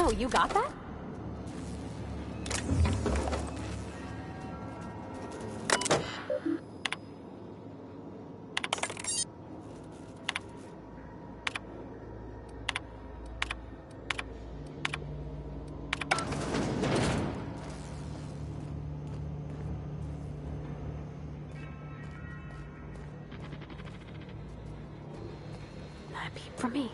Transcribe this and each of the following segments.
Oh, you got that? Not a peep from me.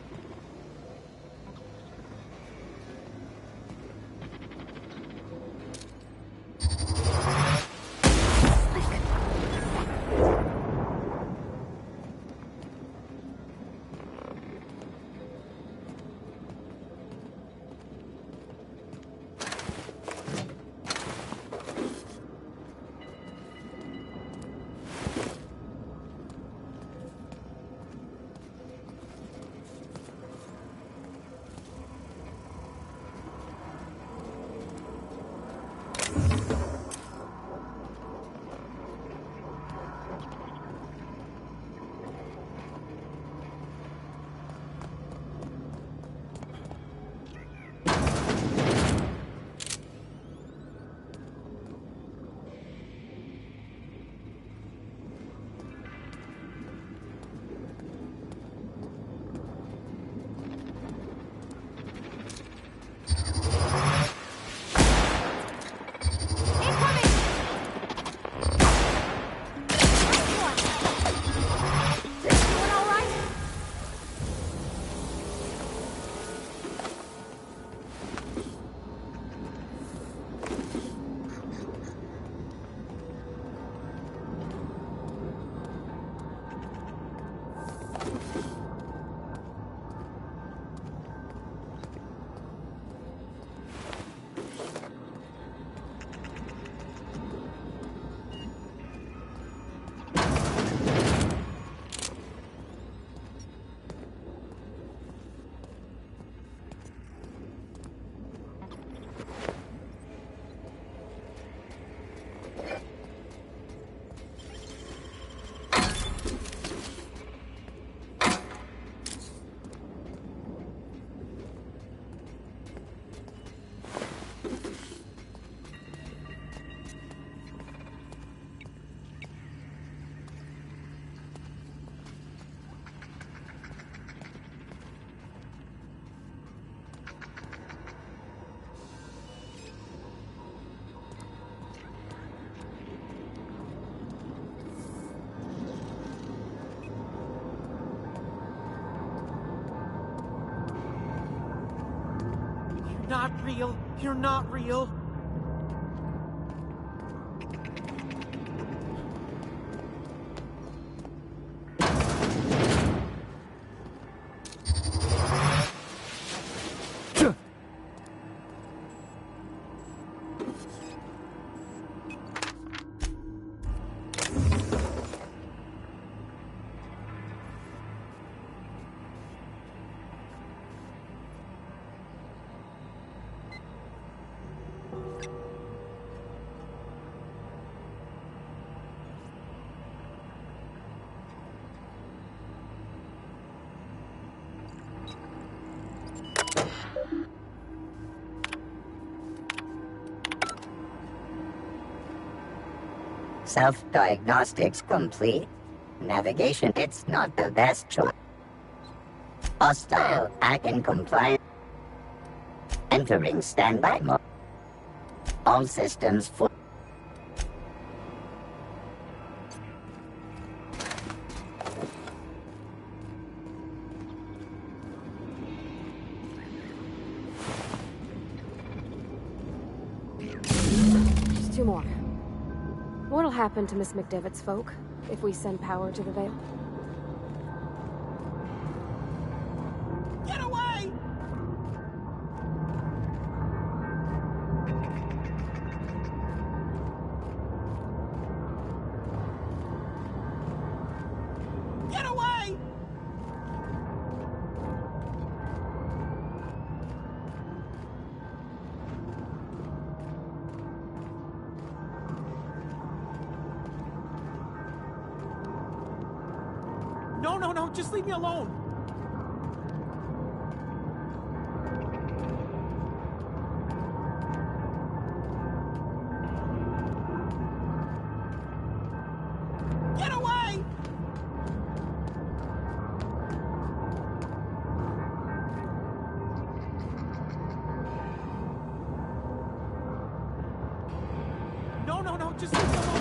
Not real. You're not real. Self-diagnostics complete. Navigation, it's not the best choice. Hostile, hack and compliant. Entering standby mode. All systems full. Just two more. What'll happen to Miss McDevitt's folk if we send power to the Vale? Get away! Get away! No, just leave me alone. Just leave me alone.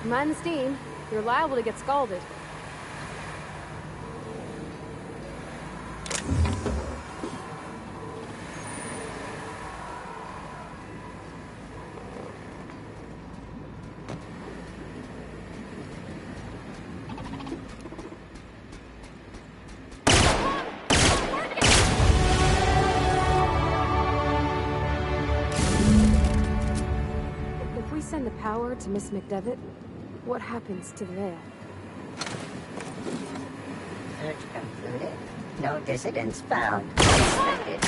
Mind the steam. You're liable to get scalded. If we send the power to Miss McDevitt, what happens to the veil? Search concluded. No dissidents found. Inspected.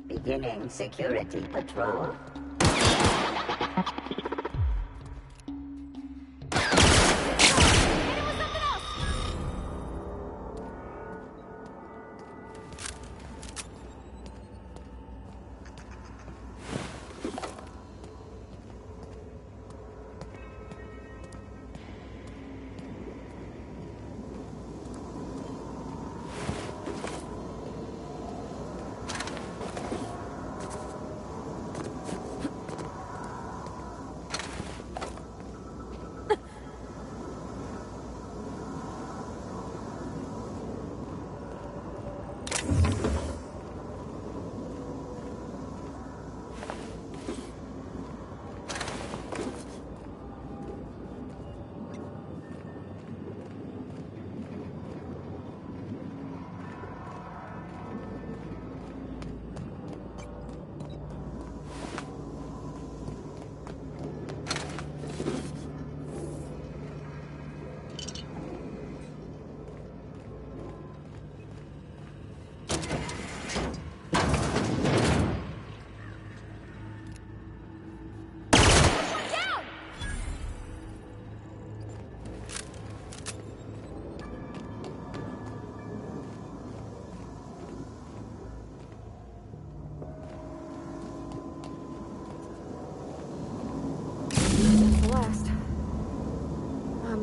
Beginning security patrol.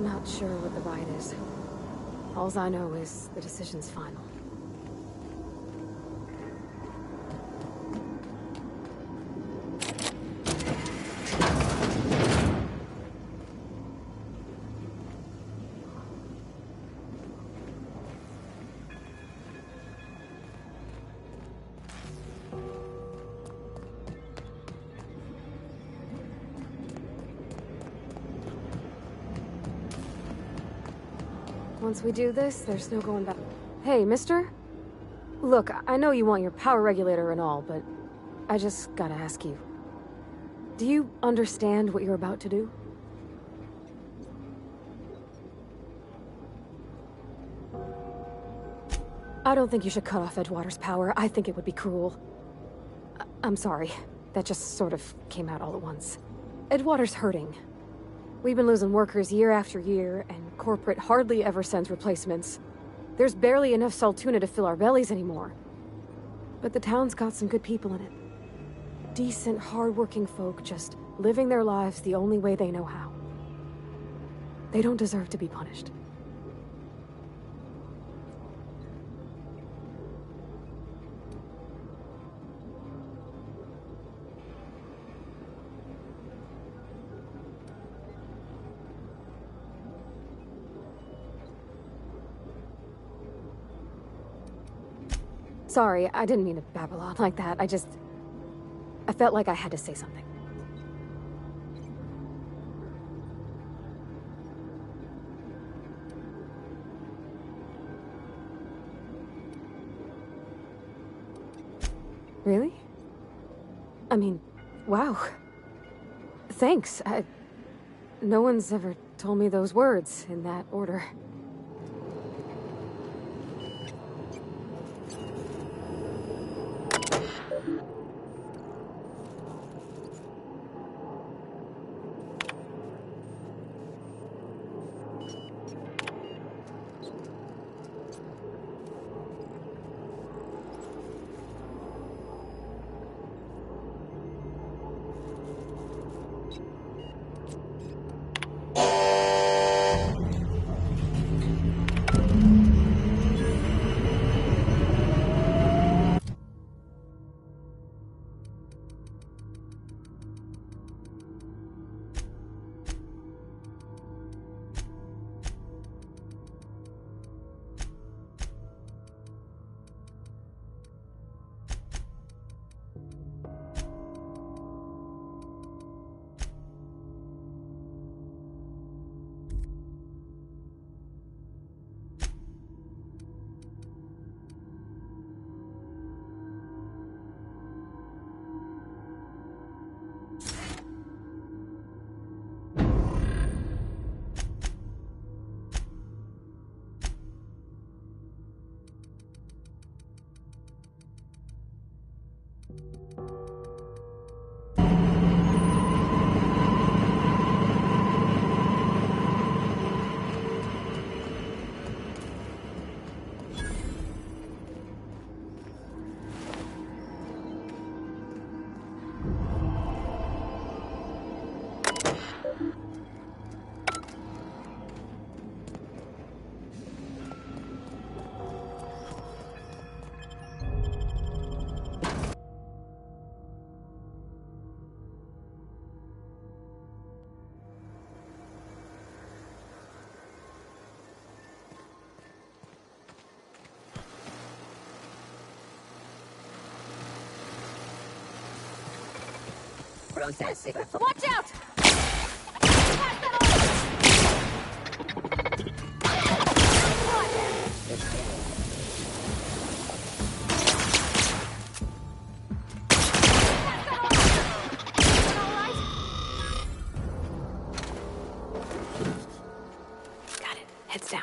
I'm not sure what the right is. Alls I know is the decision's final. Once we do this, there's no going back. Hey, mister? Look, I know you want your power regulator and all, but I just gotta ask you. Do you understand what you're about to do? I don't think you should cut off Edgewater's power. I think it would be cruel. I'm sorry. That just sort of came out all at once. Edgewater's hurting. We've been losing workers year after year, and corporate hardly ever sends replacements. There's barely enough Saltuna to fill our bellies anymore. But the town's got some good people in it. Decent, hard-working folk just living their lives the only way they know how. They don't deserve to be punished. Sorry, I didn't mean to babble on like that. I felt like I had to say something. Really? I mean, wow. Thanks. No one's ever told me those words in that order. Processing. Watch out! Got it. Heads down.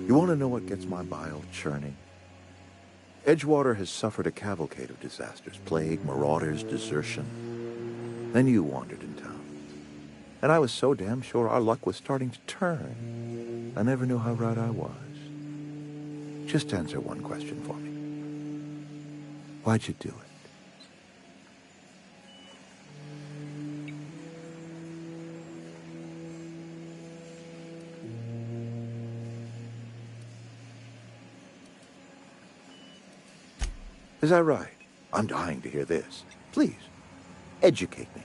You want to know what gets my bile churning? Edgewater has suffered a cavalcade of disasters. Plague, marauders, desertion. Then you wandered in town. And I was so damn sure our luck was starting to turn. I never knew how right I was. Just answer one question for me. Why'd you do it? Is that right? I'm dying to hear this. Please, educate me.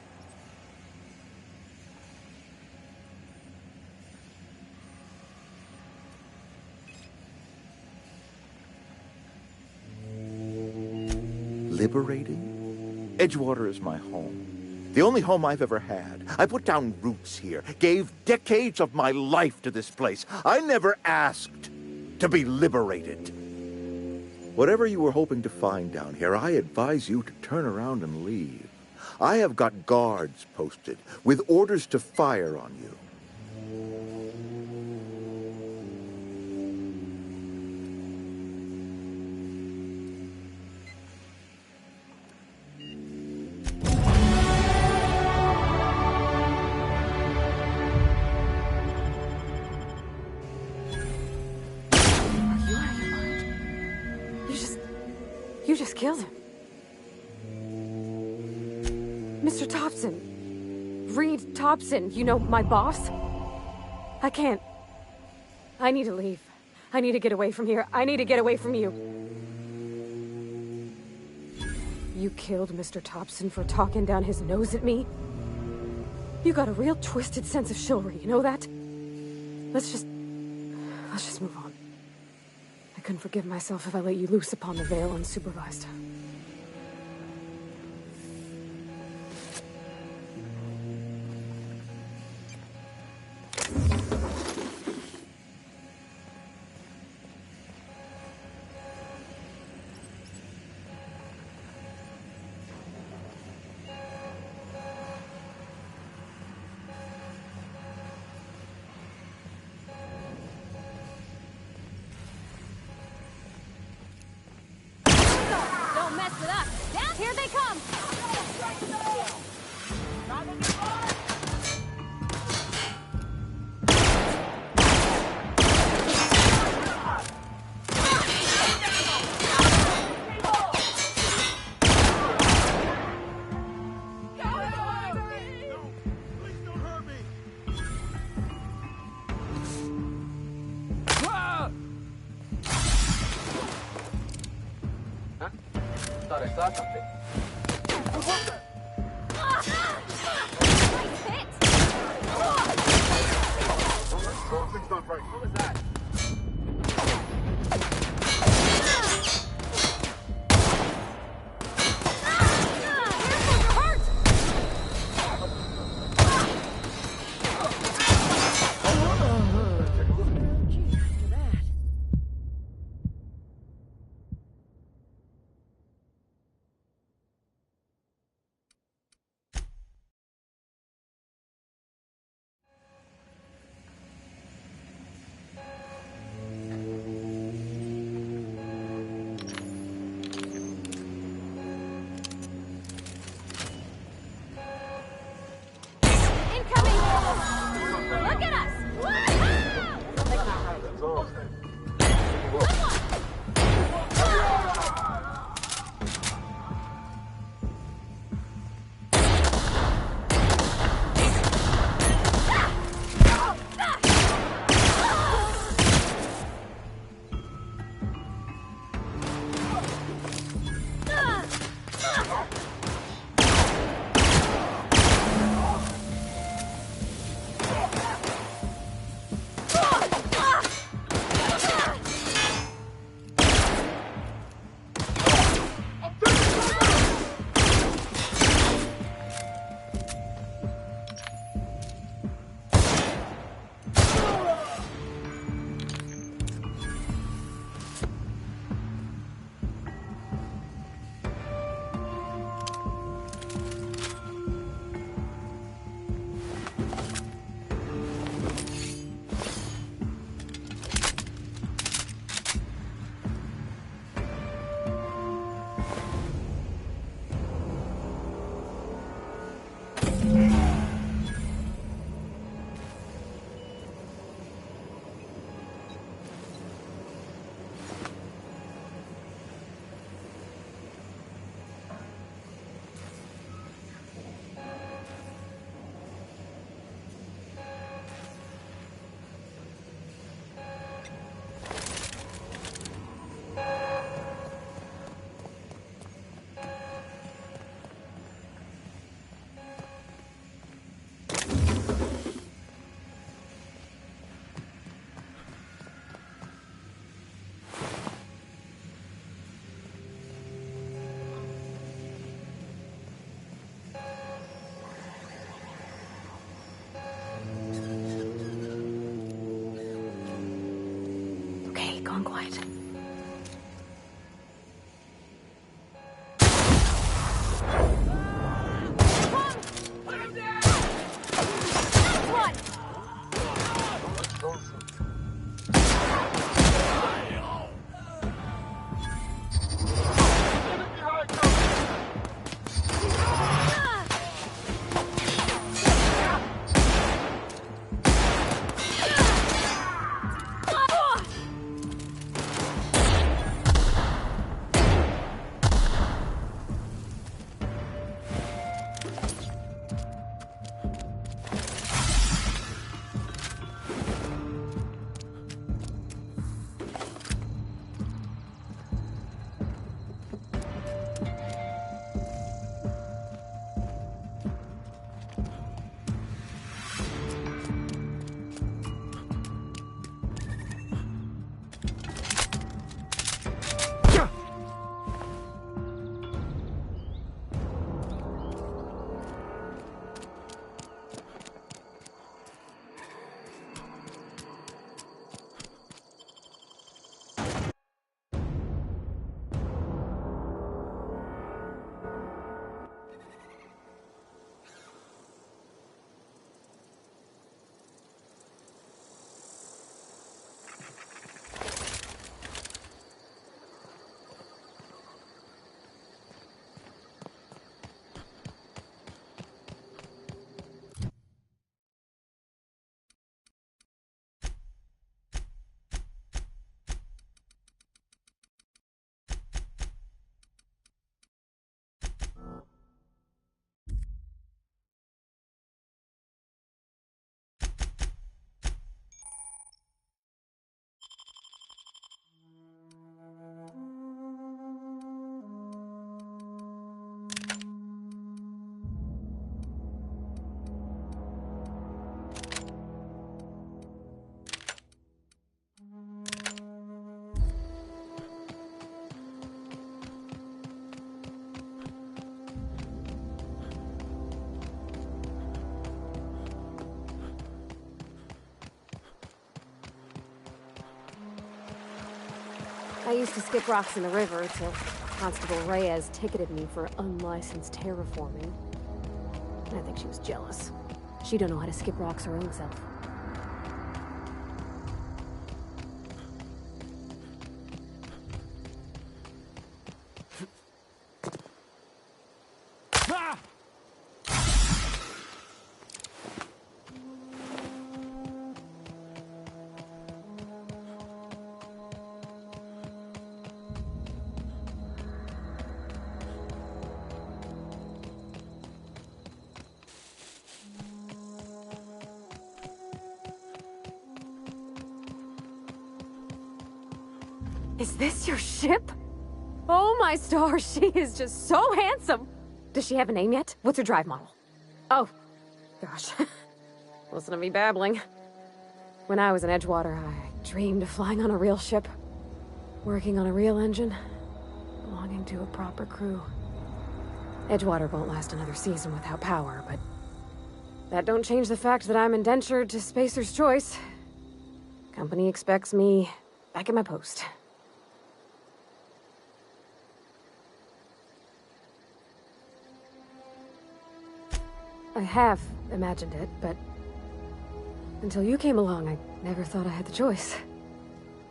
Liberating? Edgewater is my home. The only home I've ever had. I put down roots here, gave decades of my life to this place. I never asked to be liberated. Whatever you were hoping to find down here, I advise you to turn around and leave. I have got guards posted with orders to fire on you. You just killed him. Mr. Thompson. Reed Thompson, you know, my boss. I can't. I need to leave. I need to get away from here. I need to get away from you. You killed Mr. Thompson for talking down his nose at me? You got a real twisted sense of chivalry, you know that? Let's just move on. I couldn't forgive myself if I let you loose upon the Vale unsupervised. Here they come! Thought I saw something. Something's not right. What was that? and quiet. I used to skip rocks in the river till Constable Reyes ticketed me for unlicensed terraforming. I think she was jealous. She don't know how to skip rocks her own self. Is this your ship? Oh my stars, she is just so handsome! Does she have a name yet? What's her drive model? Oh, gosh. Listen to me babbling. When I was in Edgewater, I dreamed of flying on a real ship, working on a real engine, belonging to a proper crew. Edgewater won't last another season without power, but that don't change the fact that I'm indentured to Spacer's Choice. Company expects me back at my post. I have imagined it, but until you came along, I never thought I had the choice.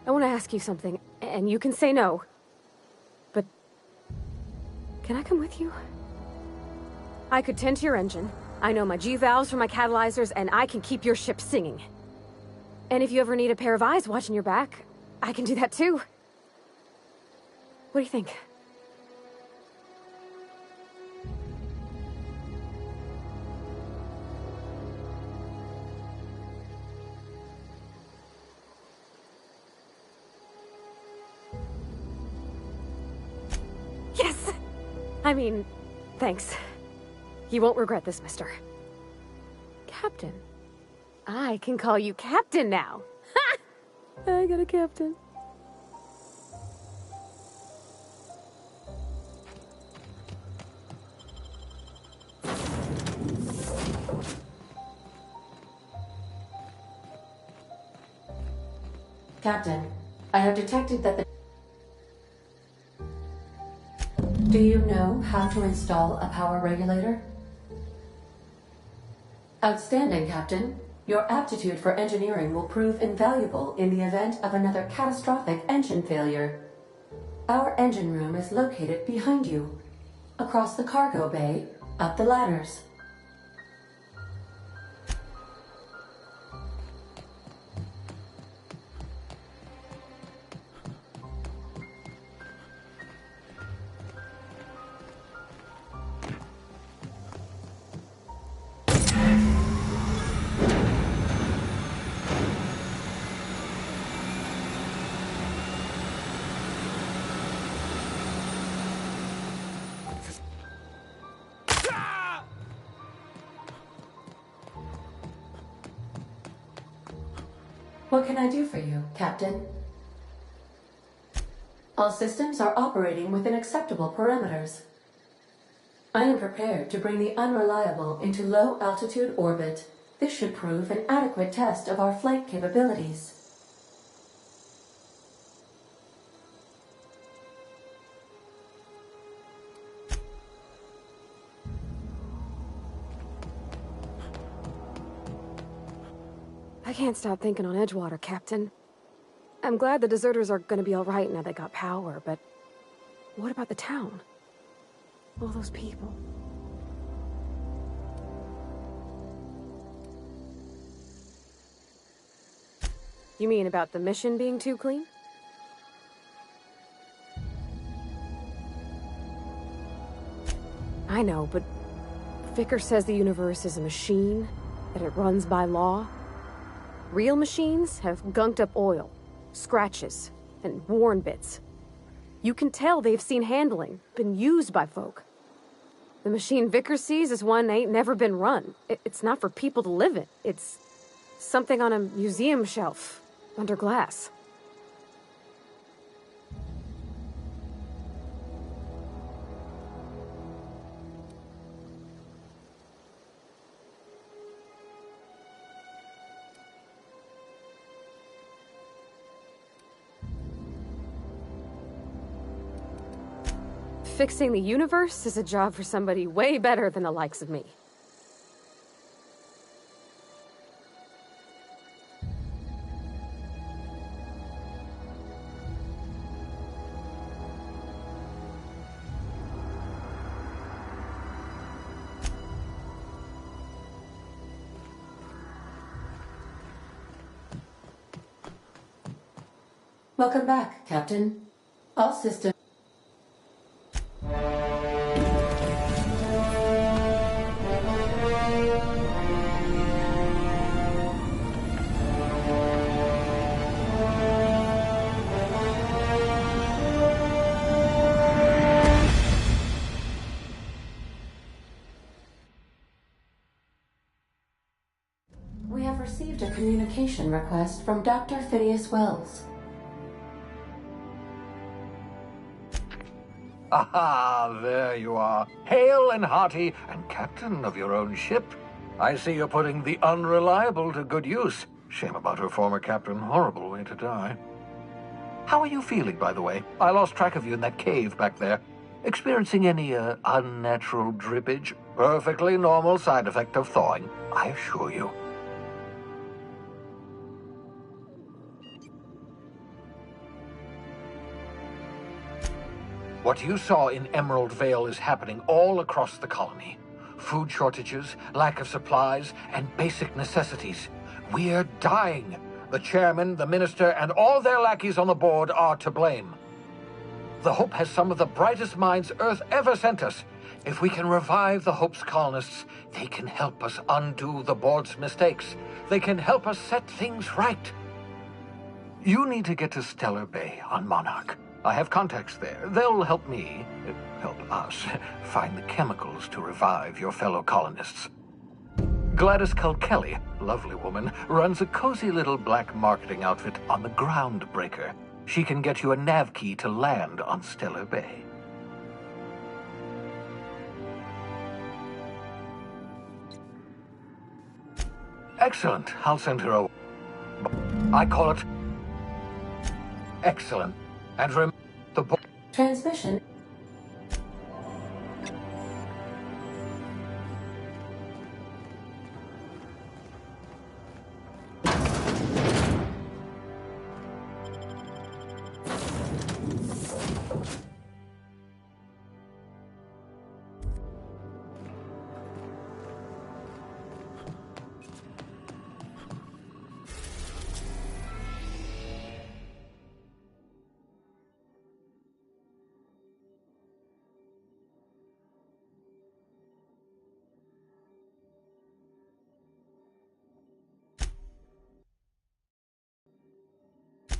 I want to ask you something, and you can say no, but can I come with you? I could tend to your engine. I know my G-valves for my catalyzers, and I can keep your ship singing. And if you ever need a pair of eyes watching your back, I can do that too. What do you think? Yes! I mean, thanks. You won't regret this, mister. Captain. I can call you Captain now. Ha! I got a captain. Captain, I have detected that the... Do you know how to install a power regulator? Outstanding, Captain. Your aptitude for engineering will prove invaluable in the event of another catastrophic engine failure. Our engine room is located behind you, across the cargo bay, up the ladders. What can I do for you, Captain? All systems are operating within acceptable parameters. I am prepared to bring the Unreliable into low-altitude orbit. This should prove an adequate test of our flight capabilities. I can't stop thinking on Edgewater, Captain. I'm glad the deserters are gonna be alright now they got power, but what about the town? All those people. You mean about the mission being too clean? I know, but Vickers says the universe is a machine, that it runs by law. Real machines have gunked up oil, scratches, and worn bits. You can tell they've seen handling, been used by folk. The machine Vickers sees is one ain't never been run. It's not for people to live in. It's something on a museum shelf, under glass. Fixing the universe is a job for somebody way better than the likes of me. Welcome back, Captain. All systems... We have received a communication request from Dr. Phineas Wells. Ah, there you are, hale and hearty, and captain of your own ship. I see you're putting the Unreliable to good use. Shame about her former captain. Horrible way to die. How are you feeling, by the way? I lost track of you in that cave back there. Experiencing any, unnatural drippage? Perfectly normal side effect of thawing, I assure you. What you saw in Emerald Vale is happening all across the colony. Food shortages, lack of supplies, and basic necessities. We're dying. The chairman, the minister, and all their lackeys on the board are to blame. The Hope has some of the brightest minds Earth ever sent us. If we can revive the Hope's colonists, they can help us undo the board's mistakes. They can help us set things right. You need to get to Stellar Bay on Monarch. I have contacts there. They'll help me, help us, find the chemicals to revive your fellow colonists. Gladys Kilkelly, lovely woman, runs a cozy little black marketing outfit on the Groundbreaker. She can get you a nav key to land on Stellar Bay. Excellent. I'll send her a... I call it... Excellent. And the Transmission.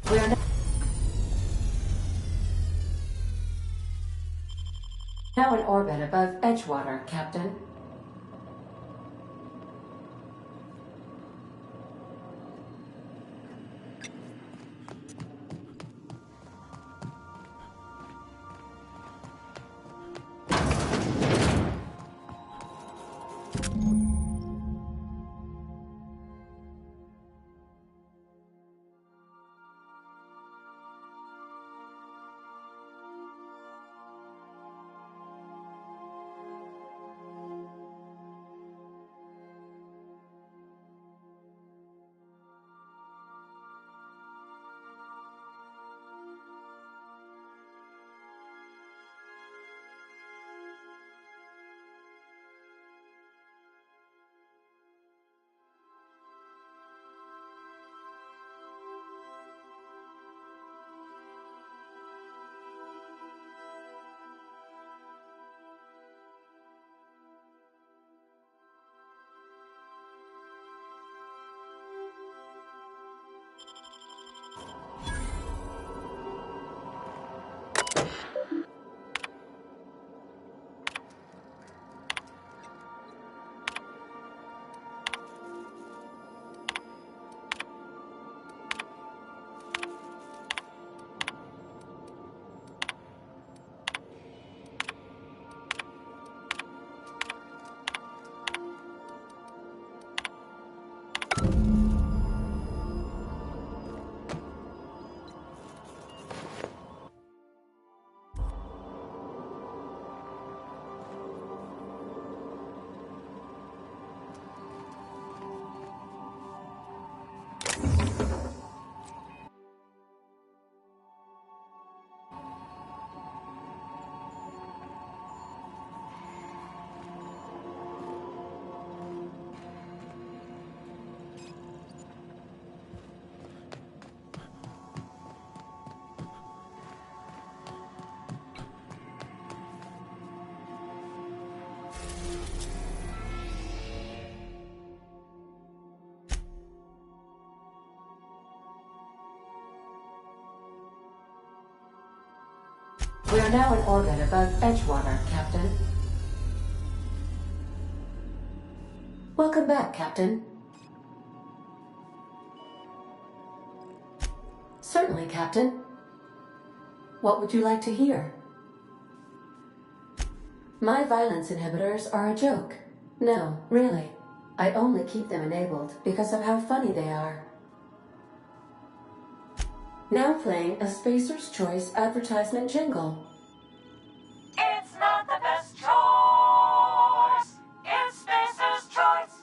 We are now in orbit above Edgewater, Captain. We are now in orbit above Edgewater, Captain. Welcome back, Captain. Certainly, Captain. What would you like to hear? My violence inhibitors are a joke. No, really. I only keep them enabled because of how funny they are. Now playing a Spacer's Choice advertisement jingle. It's not the best choice. It's Spacer's Choice.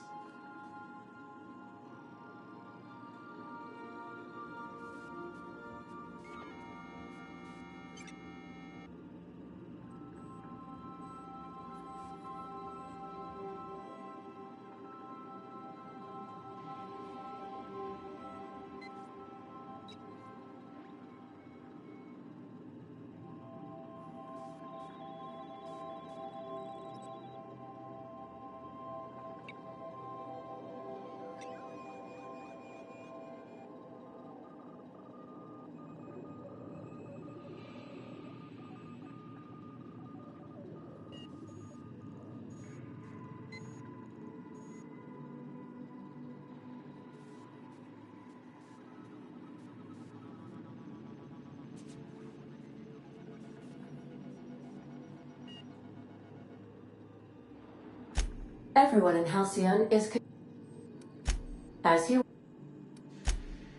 Everyone in Halcyon is... As you...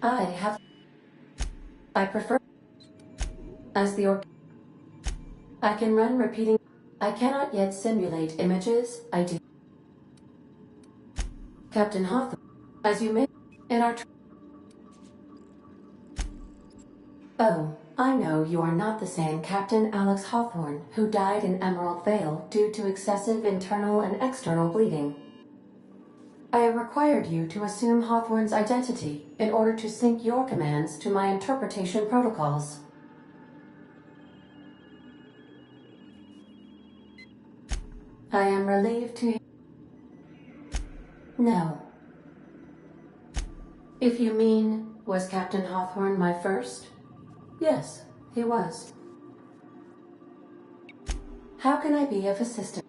I prefer... As the I can run repeating. I cannot yet simulate images. I do. Captain Hawthorne, as you may in our. Oh, I know you are not the same Captain Alex Hawthorne who died in Emerald Vale due to excessive internal and external bleeding. I have required you to assume Hawthorne's identity in order to sync your commands to my interpretation protocols. I am relieved to... No. If you mean, was Captain Hawthorne my first? Yes, he was. How can I be of assistance?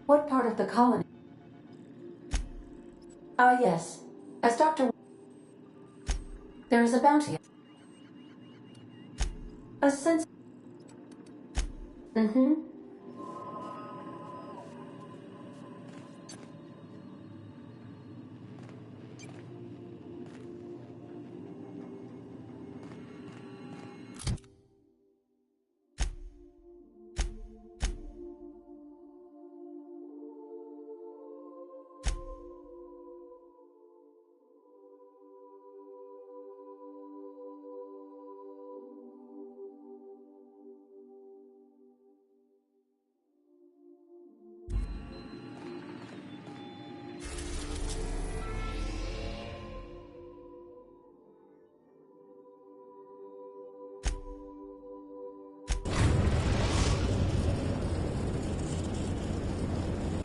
What part of the colony? Ah, yes. As Dr. There is a bounty. A sense... Mm-hmm.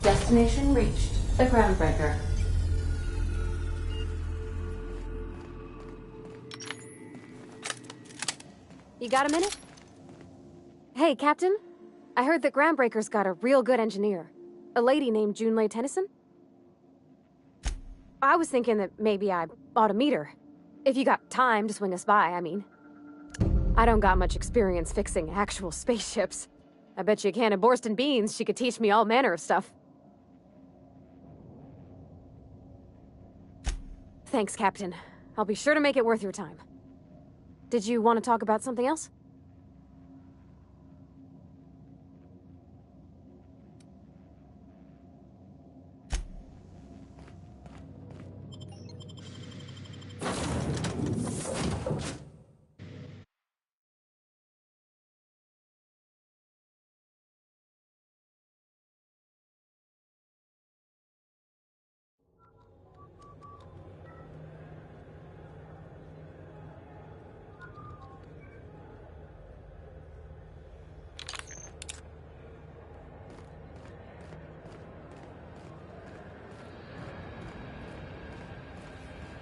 Destination reached. The Groundbreaker. You got a minute? Hey, Captain. I heard that Groundbreaker's got a real good engineer. A lady named Junlei Tennyson. I was thinking that maybe I ought to meet her. If you got time to swing us by, I mean. I don't got much experience fixing actual spaceships. I bet you a can of Borston beans she could teach me all manner of stuff. Thanks, Captain. I'll be sure to make it worth your time. Did you want to talk about something else?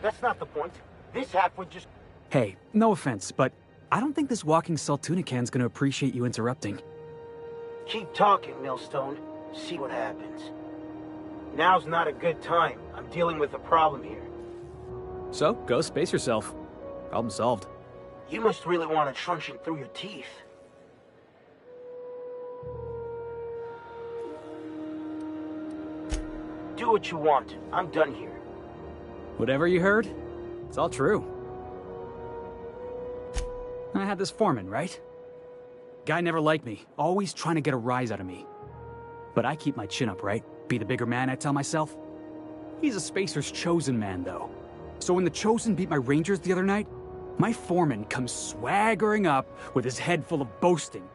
That's not the point. This half would just... Hey, no offense, but I don't think this walking Saltunican's gonna appreciate you interrupting. Keep talking, Millstone. See what happens. Now's not a good time. I'm dealing with a problem here. So, go space yourself. Problem solved. You must really want it trunching through your teeth. Do what you want. I'm done here. Whatever you heard, it's all true. I had this foreman, right? Guy never liked me, always trying to get a rise out of me. But I keep my chin up, right? Be the bigger man, I tell myself. He's a Spacer's chosen man, though. So when the Chosen beat my Rangers the other night, my foreman comes swaggering up with his head full of boasting.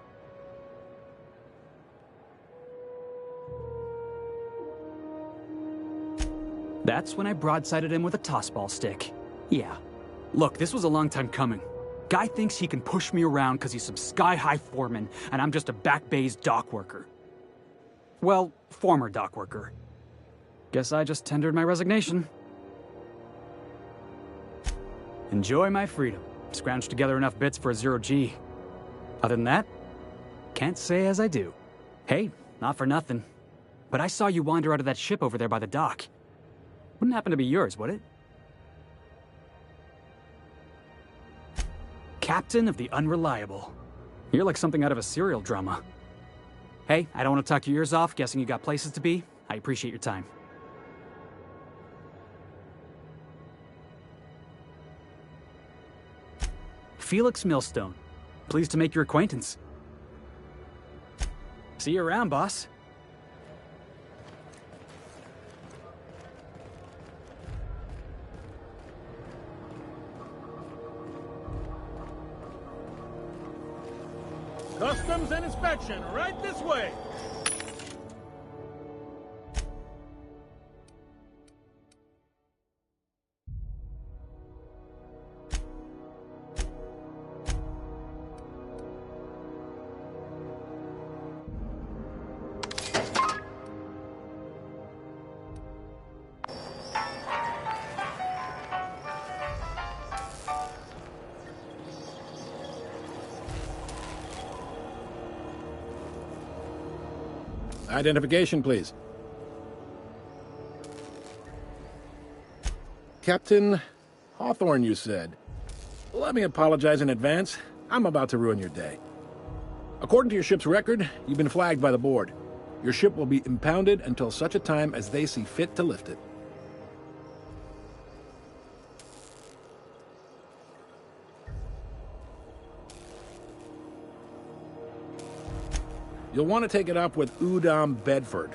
That's when I broadsided him with a tossball stick. Yeah. Look, this was a long time coming. Guy thinks he can push me around because he's some sky-high foreman, and I'm just a back bay's dock worker. Well, former dock worker. Guess I just tendered my resignation. Enjoy my freedom. Scrounged together enough bits for a 0G. Other than that, can't say as I do. Hey, not for nothing. But I saw you wander out of that ship over there by the dock. Wouldn't happen to be yours, would it? Captain of the Unreliable. You're like something out of a serial drama. Hey, I don't want to talk your ears off, guessing you got places to be. I appreciate your time. Felix Millstone. Pleased to make your acquaintance. See you around, boss. Customs and inspection, right this way. Identification, please. Captain Hawthorne, you said. Let me apologize in advance. I'm about to ruin your day. According to your ship's record, you've been flagged by the board. Your ship will be impounded until such a time as they see fit to lift it. You'll want to take it up with Udom Bedford,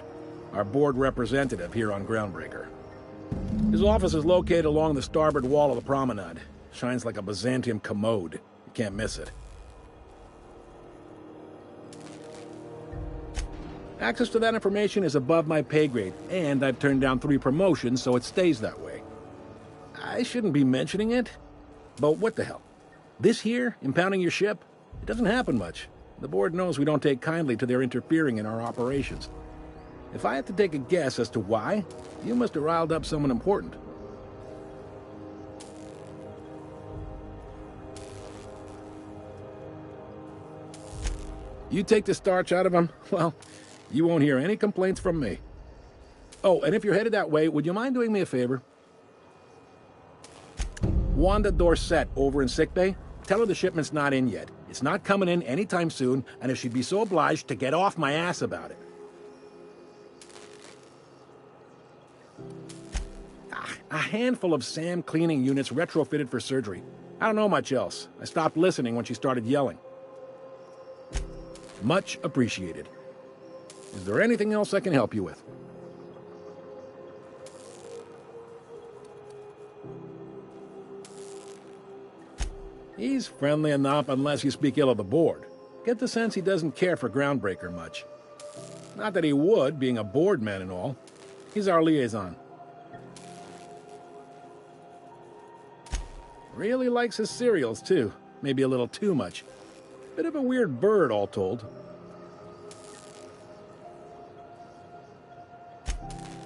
our board representative here on Groundbreaker. His office is located along the starboard wall of the promenade. Shines like a Byzantium commode. You can't miss it. Access to that information is above my pay grade, and I've turned down 3 promotions, so it stays that way. I shouldn't be mentioning it, but what the hell? This here, impounding your ship, it doesn't happen much. The board knows we don't take kindly to their interfering in our operations. If I had to take a guess as to why, you must have riled up someone important. You take the starch out of them, well, you won't hear any complaints from me. Oh, and if you're headed that way, would you mind doing me a favor? Wanda Dorset over in sickbay, tell her the shipment's not in yet. It's not coming in anytime soon, and if she'd be so obliged to get off my ass about it. A handful of SAM cleaning units retrofitted for surgery. I don't know much else. I stopped listening when she started yelling. Much appreciated. Is there anything else I can help you with? He's friendly enough unless you speak ill of the board. Get the sense he doesn't care for Groundbreaker much. Not that he would, being a board man and all. He's our liaison. Really likes his cereals, too. Maybe a little too much. Bit of a weird bird, all told.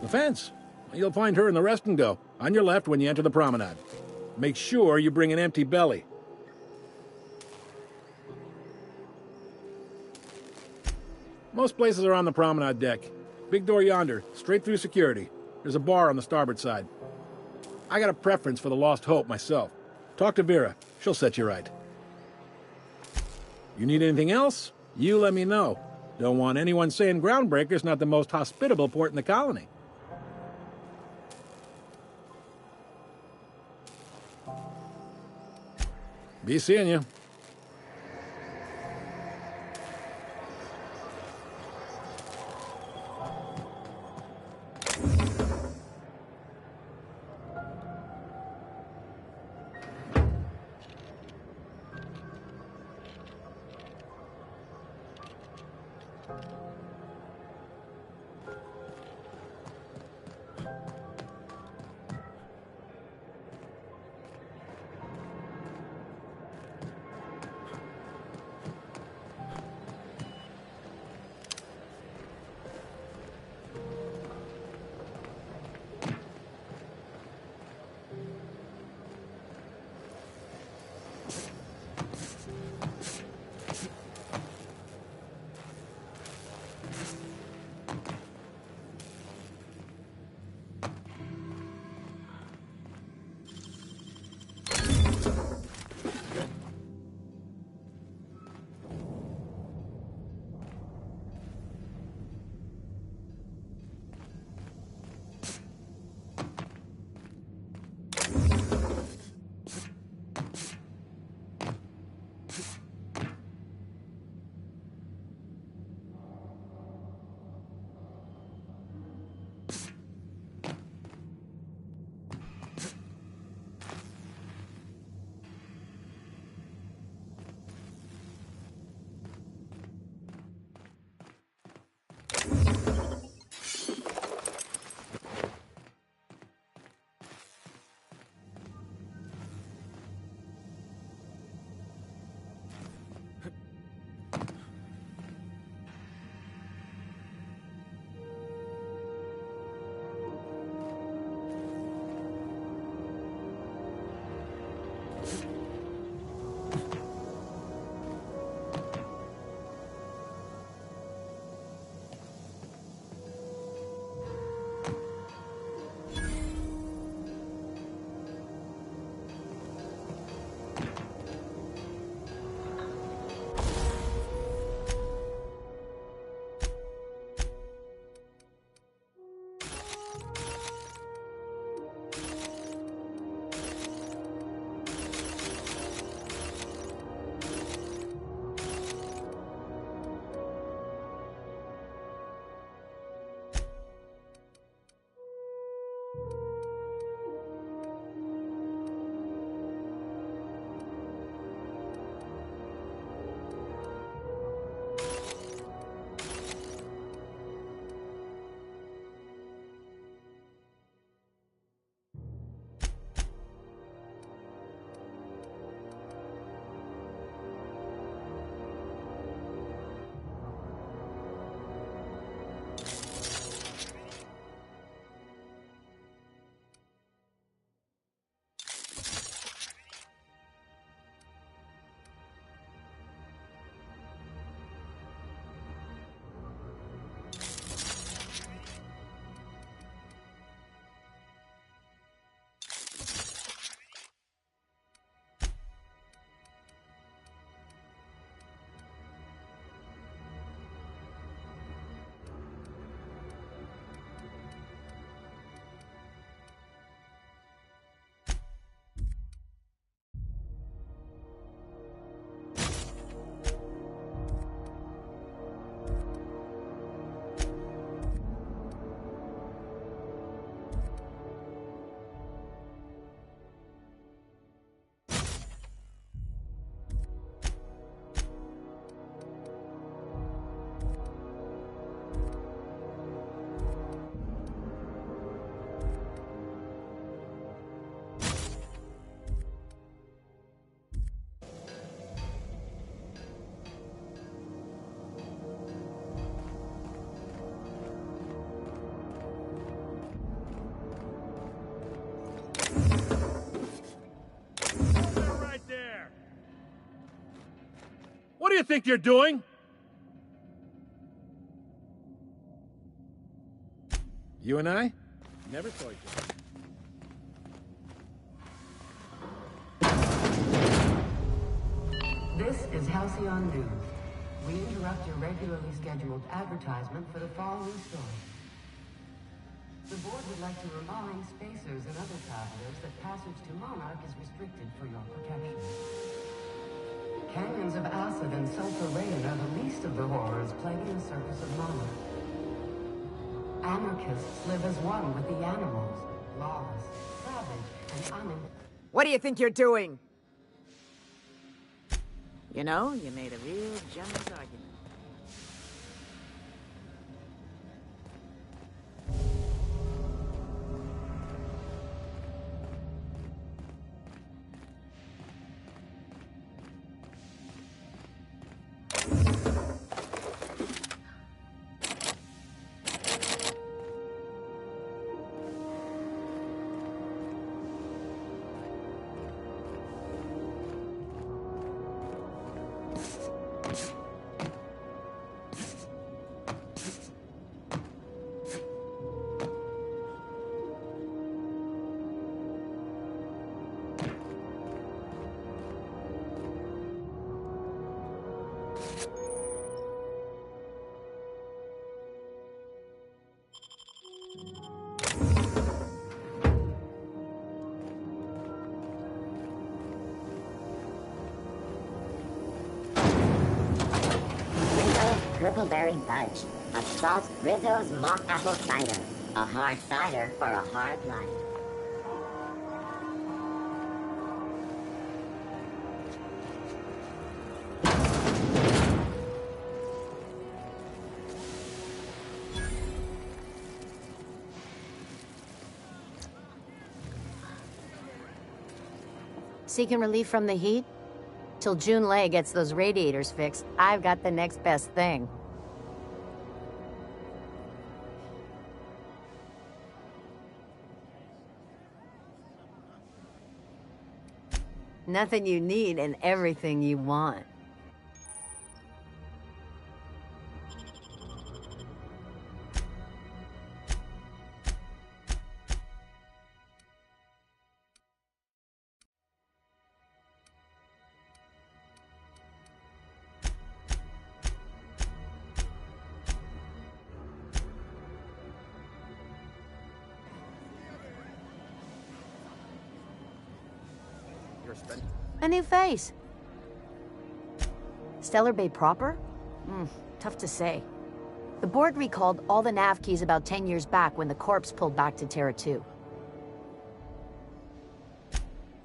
The fence. You'll find her in the rest and go, on your left when you enter the promenade. Make sure you bring an empty belly. Most places are on the promenade deck. Big door yonder, straight through security. There's a bar on the starboard side. I got a preference for the Lost Hope myself. Talk to Vera. She'll set you right. You need anything else? You let me know. Don't want anyone saying Groundbreaker's not the most hospitable port in the colony. Be seeing you. What do you think you're doing? You and I? Never saw each other. This is Halcyon News. We interrupt your regularly scheduled advertisement for the following story. The board would like to remind spacers and other travelers that passage to Monarch is restricted for your protection. Canyons of acid and sulfur rain are the least of the horrors plaguing the surface of Monarch. Anarchists live as one with the animals, lawless, savage, and What do you think you're doing? You know, you made a real generous argument. Purpleberry Fudge, a salt Rizzo's mock apple cider, a hard cider for a hard life. Seeking relief from the heat? Till June Lay gets those radiators fixed, I've got the next best thing. Nothing you need and everything you want. A new face. Stellar Bay proper? Tough to say. The board recalled all the nav keys about 10 years back when the corpse pulled back to Terra 2.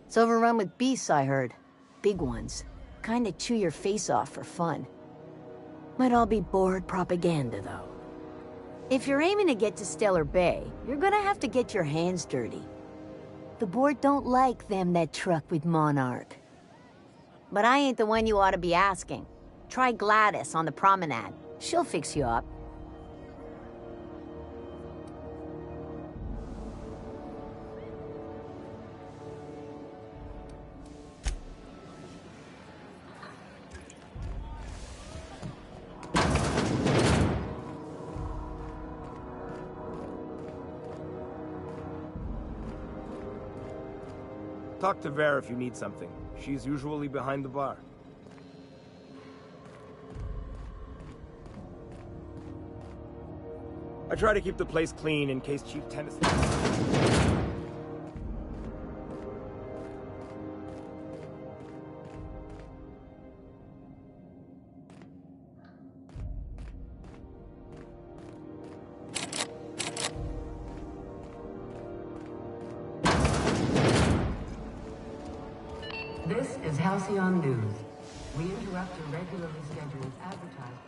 It's overrun with beasts, I heard. Big ones. Kinda chew your face off for fun. Might all be board propaganda, though. If you're aiming to get to Stellar Bay, you're gonna have to get your hands dirty. The board don't like them that truck with Monarch. But I ain't the one you ought to be asking. Try Gladys on the promenade. She'll fix you up. Talk to Vera if you need something. She's usually behind the bar. I try to keep the place clean in case Chief Tennyson... This is Halcyon News. We interrupt your regularly scheduled advertisement.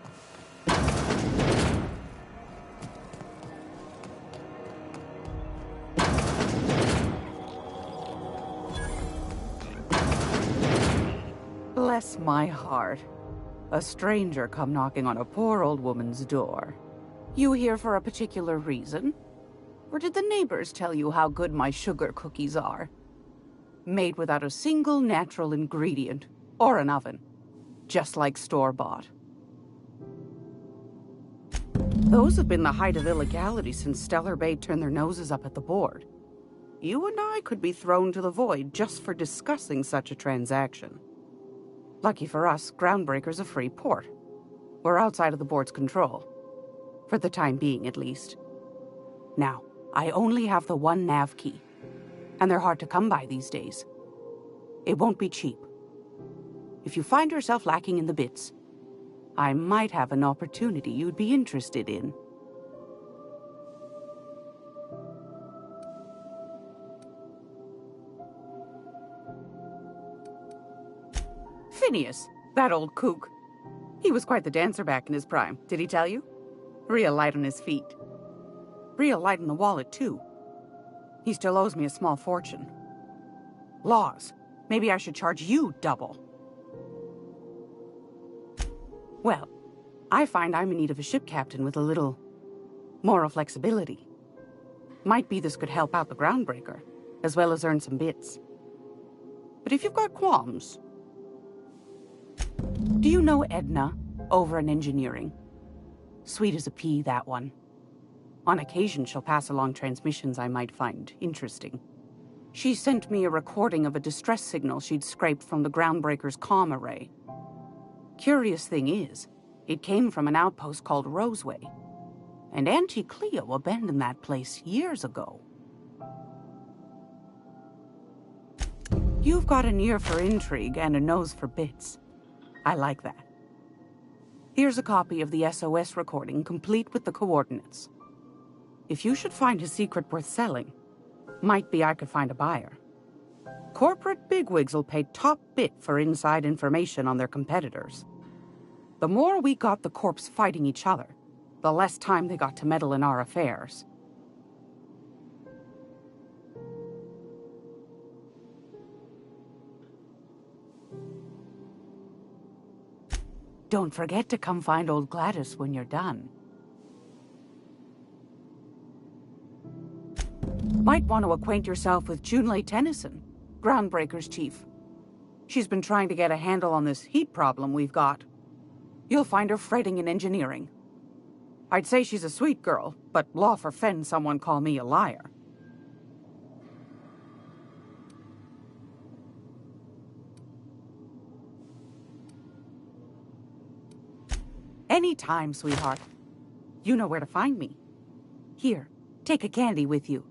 Bless my heart. A stranger come knocking on a poor old woman's door. You here for a particular reason? Or did the neighbors tell you how good my sugar cookies are? Made without a single natural ingredient, or an oven. just like store-bought. Those have been the height of illegality since Stellar Bay turned their noses up at the board. You and I could be thrown to the void just for discussing such a transaction. Lucky for us, Groundbreaker's a free port. We're outside of the board's control. For the time being, at least. Now, I only have the one nav key. And they're hard to come by these days. It won't be cheap. If you find yourself lacking in the bits, I might have an opportunity you'd be interested in. Phineas, that old kook. He was quite the dancer back in his prime, did he tell you? Real light on his feet. Real light on the wallet, too. He still owes me a small fortune. Laws. Maybe I should charge you double. Well, I find I'm in need of a ship captain with a little moral flexibility. Might be this could help out the Groundbreaker, as well as earn some bits. But if you've got qualms... Do you know Edna, over in engineering? Sweet as a pea, that one. On occasion, she'll pass along transmissions I might find interesting. She sent me a recording of a distress signal she'd scraped from the Groundbreaker's comm array. Curious thing is, it came from an outpost called Roseway. And Auntie Cleo abandoned that place years ago. You've got an ear for intrigue and a nose for bits. I like that. Here's a copy of the SOS recording, complete with the coordinates. If you should find a secret worth selling, might be I could find a buyer. Corporate bigwigs will pay top bit for inside information on their competitors. The more we got the corps fighting each other, the less time they got to meddle in our affairs. Don't forget to come find old Gladys when you're done. Might want to acquaint yourself with Junlei Tennyson, Groundbreaker's chief. She's been trying to get a handle on this heat problem we've got. You'll find her fretting in engineering. I'd say she's a sweet girl, but law forfend someone call me a liar. Anytime, sweetheart. You know where to find me. Here, take a candy with you.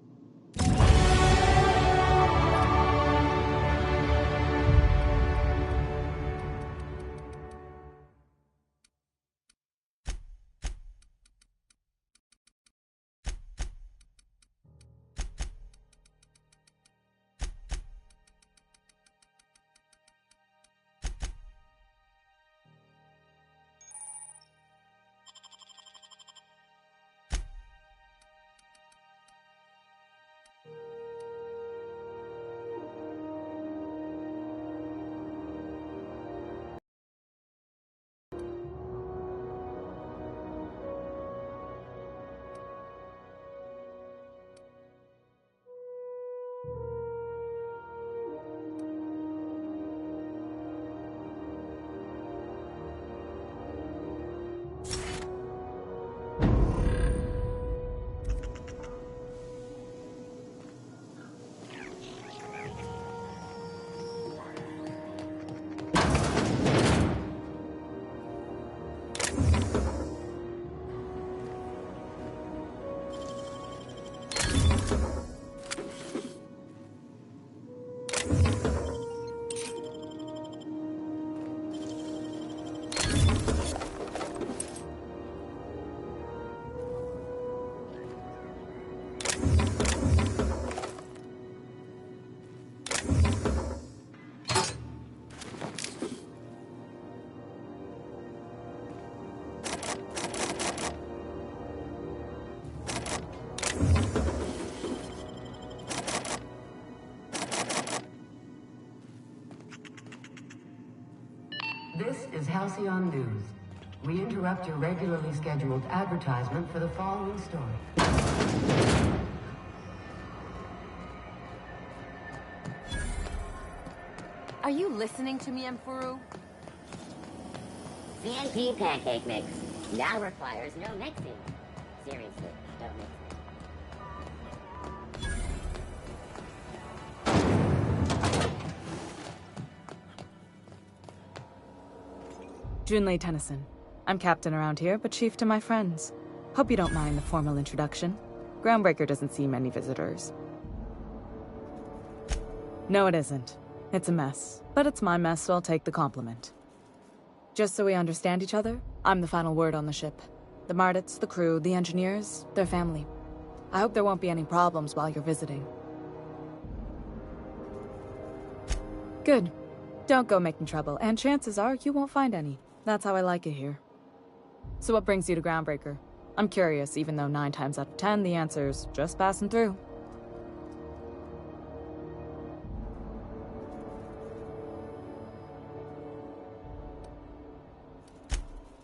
This is Halcyon News. We interrupt your regularly scheduled advertisement for the following story. Are you listening to me, Mfuru? CNP pancake mix. Now requires no mixing. Seriously, don't mix it. Junlei Tennyson. I'm captain around here, but chief to my friends. Hope you don't mind the formal introduction. Groundbreaker doesn't see many visitors. No, it isn't. It's a mess. But it's my mess, so I'll take the compliment. Just so we understand each other, I'm the final word on the ship. The Mardits, the crew, the engineers, their family. I hope there won't be any problems while you're visiting. Good. Don't go making trouble, and chances are you won't find any. That's how I like it here. So what brings you to Groundbreaker? I'm curious, even though 9 times out of 10 the answer's just passing through.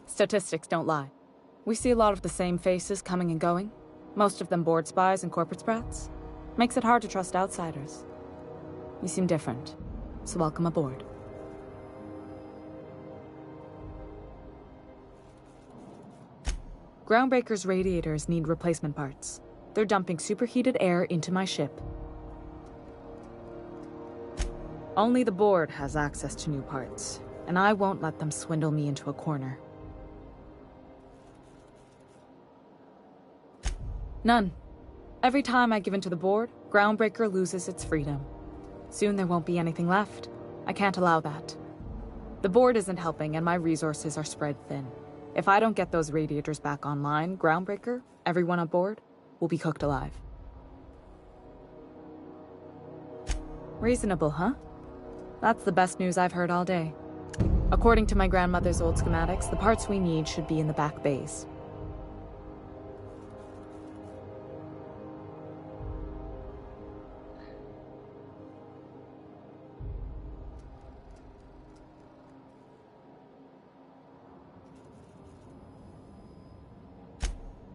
Statistics don't lie. We see a lot of the same faces coming and going. Most of them board spies and corporate sprats. Makes it hard to trust outsiders. You seem different, so welcome aboard. Groundbreaker's radiators need replacement parts. They're dumping superheated air into my ship. Only the board has access to new parts, and I won't let them swindle me into a corner. None. Every time I give in to the board, Groundbreaker loses its freedom. Soon there won't be anything left. I can't allow that. The board isn't helping, and my resources are spread thin. If I don't get those radiators back online, Groundbreaker, everyone on board, will be cooked alive. Reasonable, huh? That's the best news I've heard all day. According to my grandmother's old schematics, the parts we need should be in the back bays.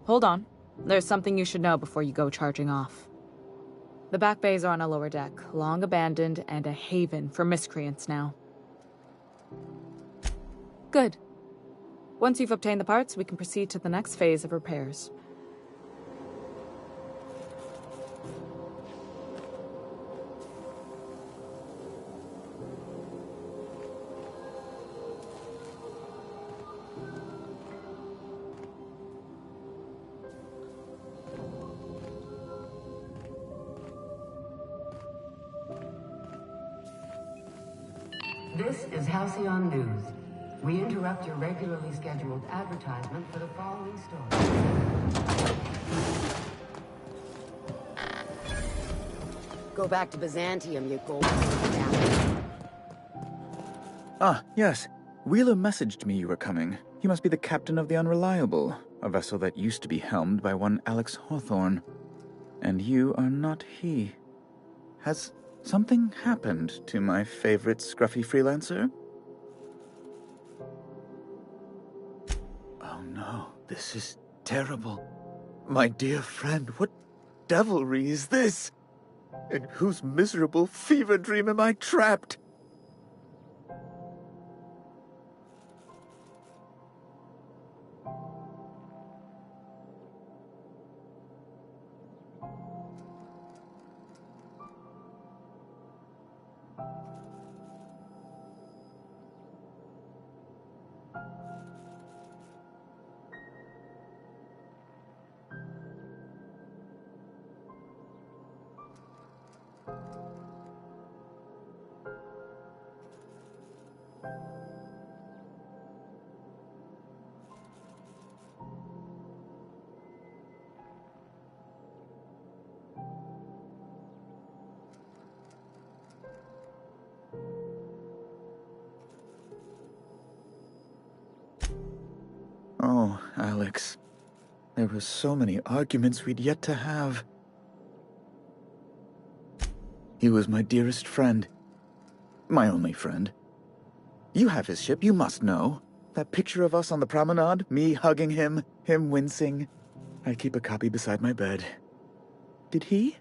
Hold on. There's something you should know before you go charging off. The back bays are on a lower deck, long abandoned and a haven for miscreants now. Good. Once you've obtained the parts, we can proceed to the next phase of repairs. This is Halcyon News. We interrupt your regularly scheduled advertisement for the following story. Go back to Byzantium, you go. Ah, yes. Wheeler messaged me you were coming. He must be the captain of the Unreliable, a vessel that used to be helmed by one Alex Hawthorne. And you are not he. Has something happened to my favorite scruffy freelancer? Oh no, this is terrible. My dear friend, what devilry is this? In whose miserable fever dream am I trapped? Oh, Alex. There were so many arguments we'd yet to have. He was my dearest friend. My only friend. You have his ship, you must know. That picture of us on the promenade, me hugging him, him wincing. I keep a copy beside my bed. Did he?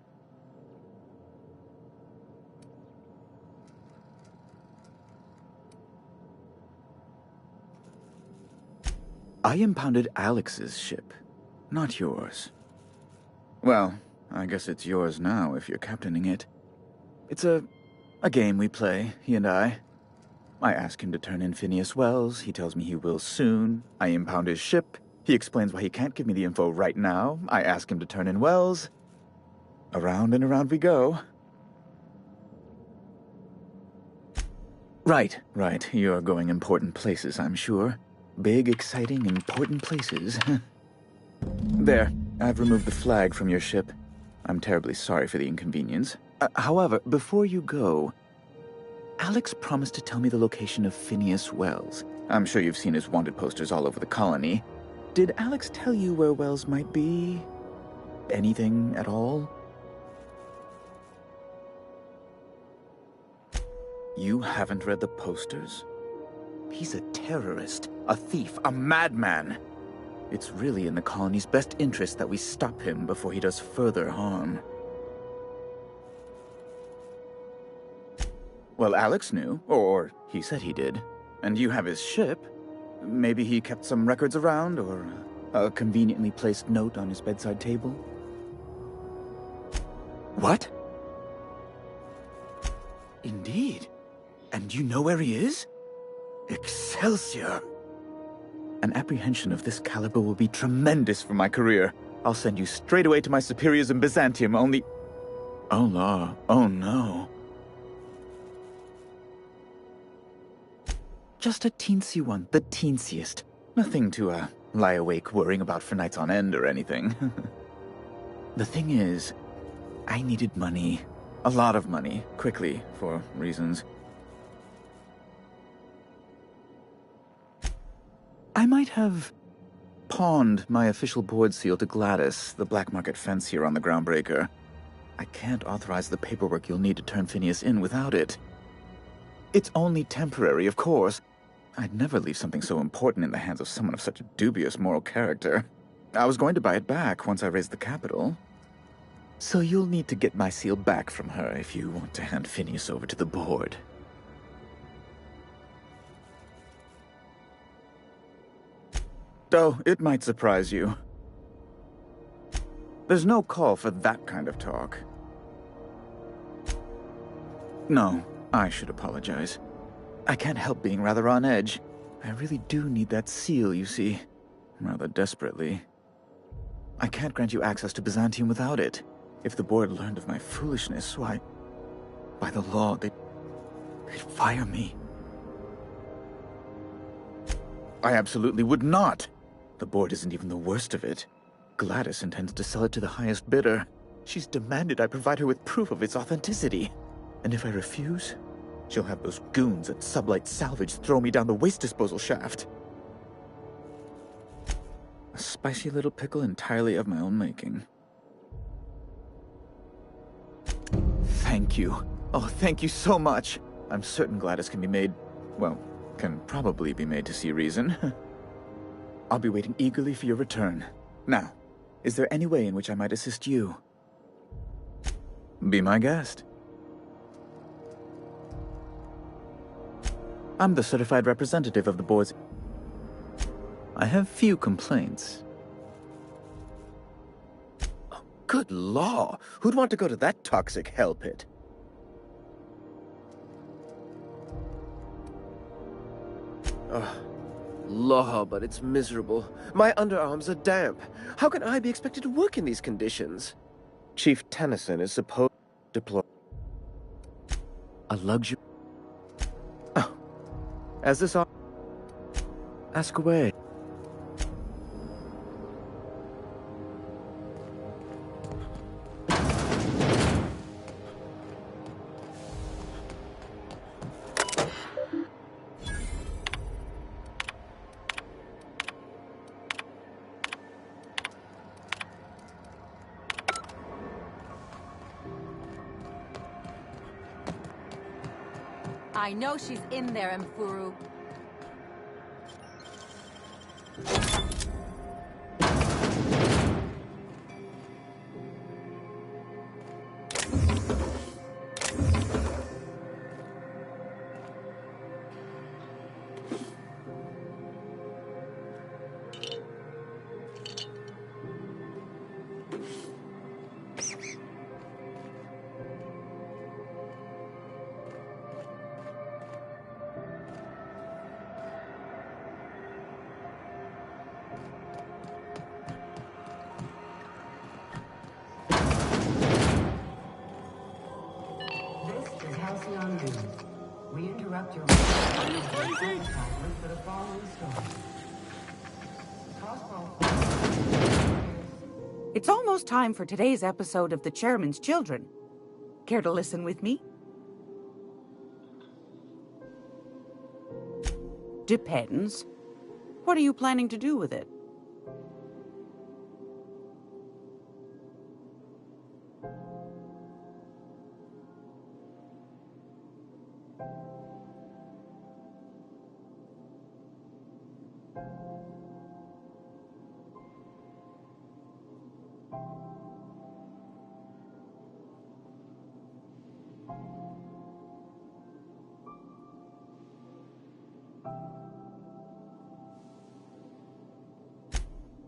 I impounded Alex's ship, not yours. Well, I guess it's yours now if you're captaining it. It's a game we play, he and I. I ask him to turn in Phineas Wells. He tells me he will soon. I impound his ship. He explains why he can't give me the info right now. I ask him to turn in Wells. Around and around we go. Right. You're going important places, I'm sure. Big, exciting, important places. There, I've removed the flag from your ship. I'm terribly sorry for the inconvenience. However, before you go, Alex promised to tell me the location of Phineas Wells. I'm sure you've seen his wanted posters all over the colony. Did Alex tell you where Wells might be? Anything at all? You haven't read the posters? He's a terrorist, a thief, a madman. It's really in the colony's best interest that we stop him before he does further harm. Well, Alex knew, or he said he did. And you have his ship. Maybe he kept some records around, or a conveniently placed note on his bedside table. What? Indeed. And you know where he is? Excelsior! An apprehension of this caliber will be tremendous for my career. I'll send you straight away to my superiors in Byzantium, only... Oh, law. Oh, no. Just a teensy one, the teensiest. Nothing to, lie awake worrying about for nights on end or anything. The thing is, I needed money. A lot of money, quickly, for reasons. I might have pawned my official board seal to Gladys, the black market fence here on the Groundbreaker. I can't authorize the paperwork you'll need to turn Phineas in without it. It's only temporary, of course. I'd never leave something so important in the hands of someone of such a dubious moral character. I was going to buy it back once I raised the capital. So you'll need to get my seal back from her if you want to hand Phineas over to the board. Though it might surprise you. There's no call for that kind of talk. No, I should apologize. I can't help being rather on edge. I really do need that seal, you see. Rather desperately. I can't grant you access to Byzantium without it. If the board learned of my foolishness, why... by the law, they'd fire me. I absolutely would not! The board isn't even the worst of it. Gladys intends to sell it to the highest bidder. She's demanded I provide her with proof of its authenticity. And if I refuse, she'll have those goons at Sublight Salvage throw me down the waste disposal shaft. A spicy little pickle entirely of my own making. Thank you. Oh, thank you so much. I'm certain Gladys can be made... well, can probably be made to see reason. I'll be waiting eagerly for your return. Now, is there any way in which I might assist you? Be my guest. I'm the certified representative of the board's... I have few complaints. Oh, good law! Who'd want to go to that toxic hell pit? Ugh. Law, but it's miserable. My underarms are damp. How can I be expected to work in these conditions? Chief Tennyson is supposed to deploy... a luxury... Oh. As this... Ask away. I know she's in there, Mfuru. It's almost time for today's episode of The Chairman's Children. Care to listen with me? Depends. What are you planning to do with it?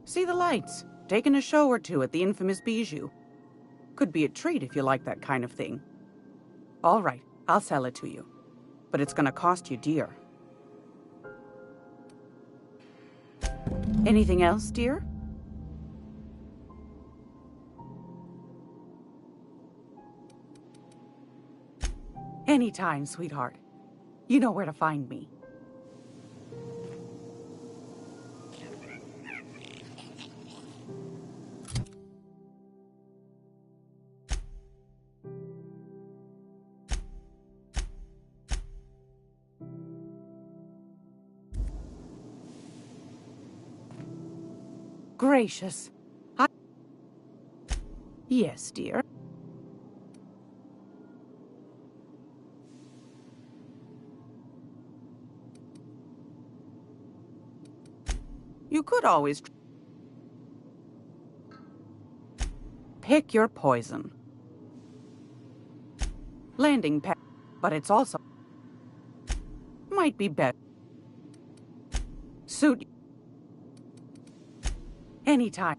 See the lights. Taking a show or two at the infamous Bijou. Could be a treat if you like that kind of thing. All right, I'll sell it to you. But it's gonna cost you dear. Anything else, dear? Anytime, sweetheart. You know where to find me. Gracious. Yes, dear. You could always pick your poison. Landing pad, but it's also might be better. Suit anytime.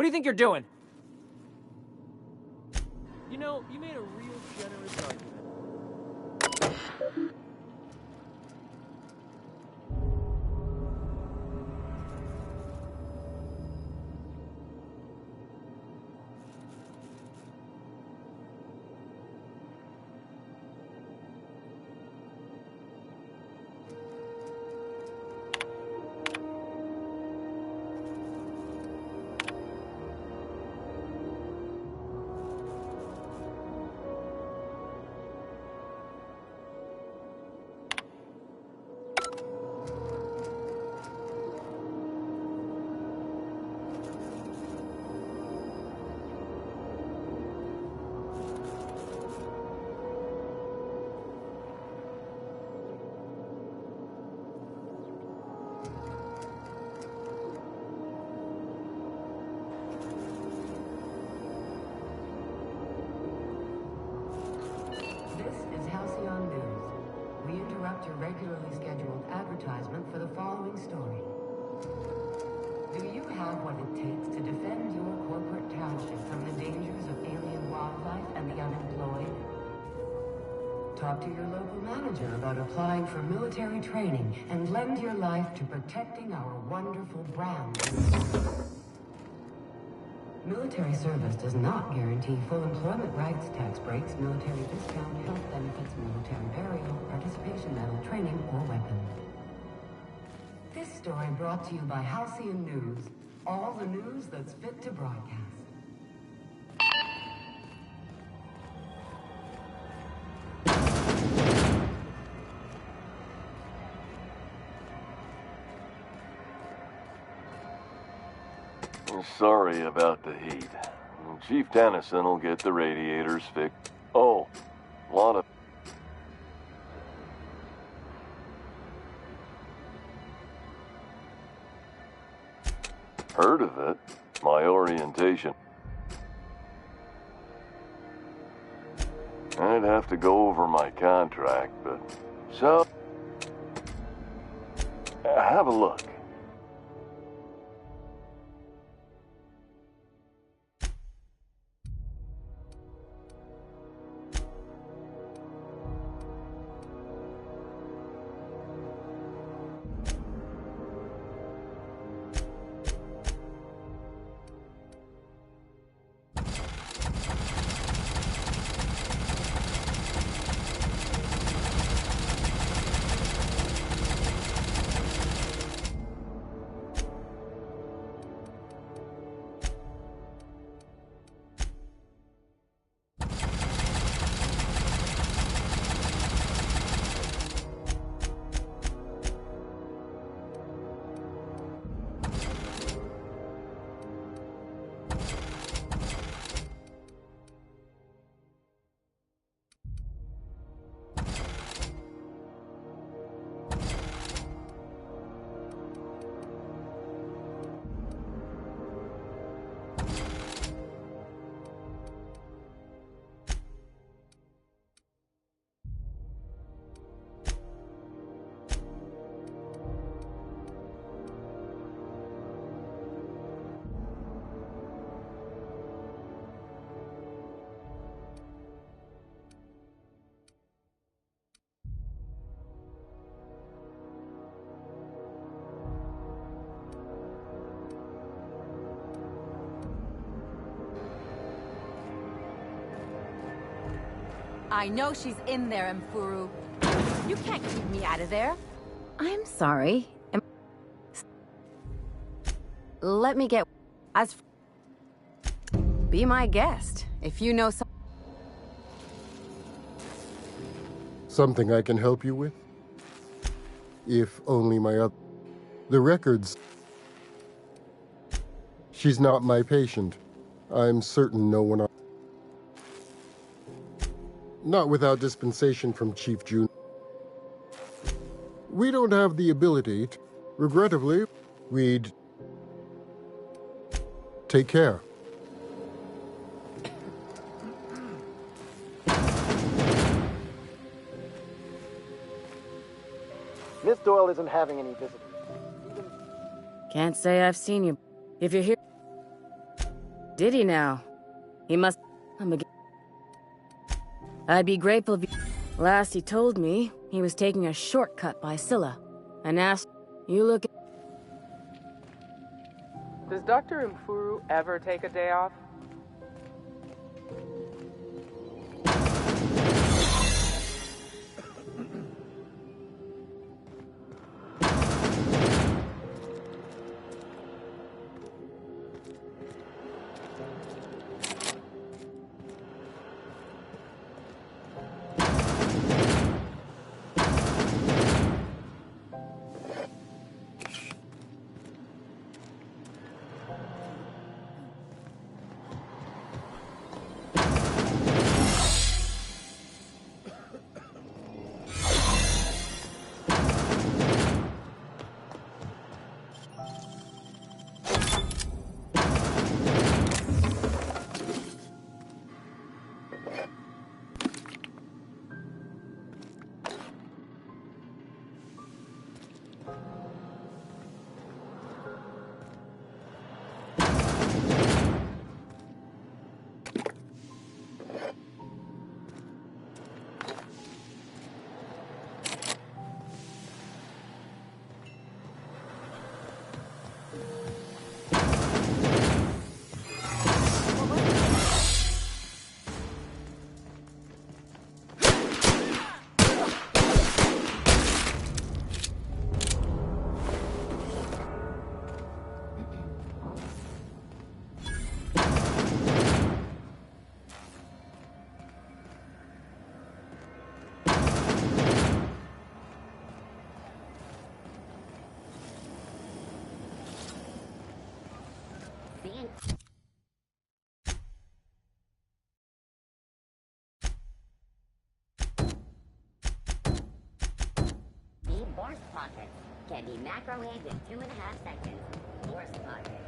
What do you think you're doing? You know, you made a real generous argument. Your regularly scheduled advertisement for the following story. Do you have what it takes to defend your corporate township from the dangers of alien wildlife and the unemployed? Talk to your local manager about applying for military training and lend your life to protecting our wonderful brand. Military service does not guarantee full employment rights, tax breaks, military discount, health benefits, military burial, participation medal, training, or weapon. This story brought to you by Halcyon News. All the news that's fit to broadcast. Sorry about the heat. Chief Tennyson will get the radiators fixed. Oh, a lot of... Heard of it? My orientation. I'd have to go over my contract, but... So... Have a look. I know she's in there, Mfuru. You can't keep me out of there. I'm sorry. Let me get... Be my guest, if you know some... Something I can help you with? If only the records... She's not my patient. I'm certain no one... Not without dispensation from Chief June. We don't have the ability to... Regrettably, we'd... Take care. Miss Doyle isn't having any visitors. Can't say I've seen you. If you're here... Did he now? He must... I'd be grateful if... Last he told me, he was taking a shortcut by Scylla, and asked, you look... Does Dr. Umfuru ever take a day off? Force pockets can be macrowaved in 2.5 seconds. Force pockets.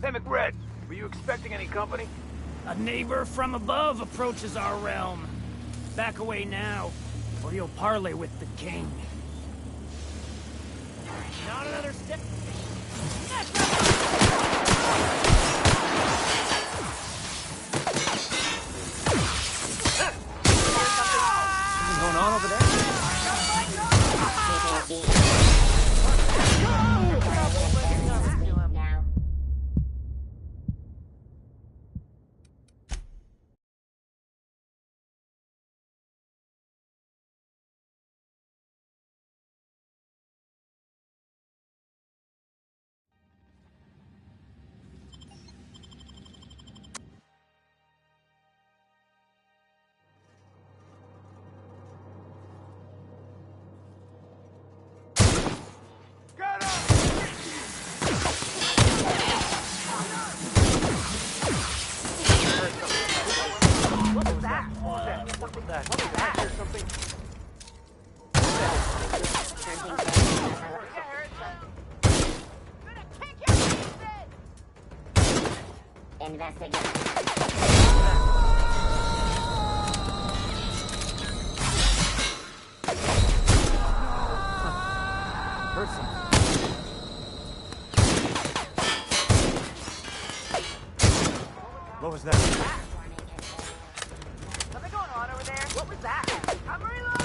Hey, McRed, were you expecting any company? A neighbor from above approaches our realm. Back away now, or you'll parley with the king. Not another step. Something going on over there? What was that? Something going on over there? What was that? I'm reloading!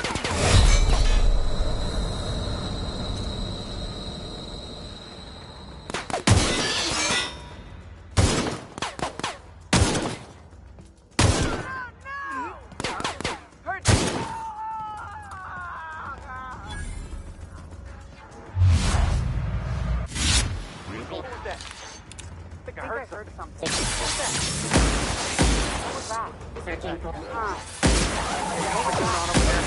think I heard something. What was that? Searching for... What's going on over there?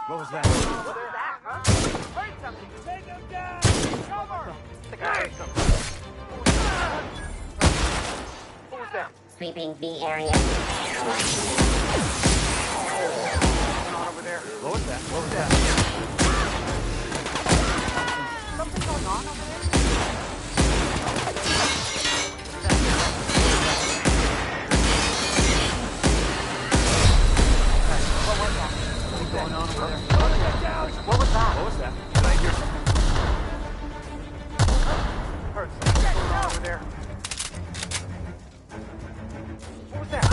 What was that? What was that, huh? Heard something. Take him down! Cover! The guy heard something. What was that? Sweeping the area. What's going on over there? What was that? What was that? Something going on over there? What was that? What's going on over there? What was that? What was that? Did I hear something? Heard something going on over there. What was that?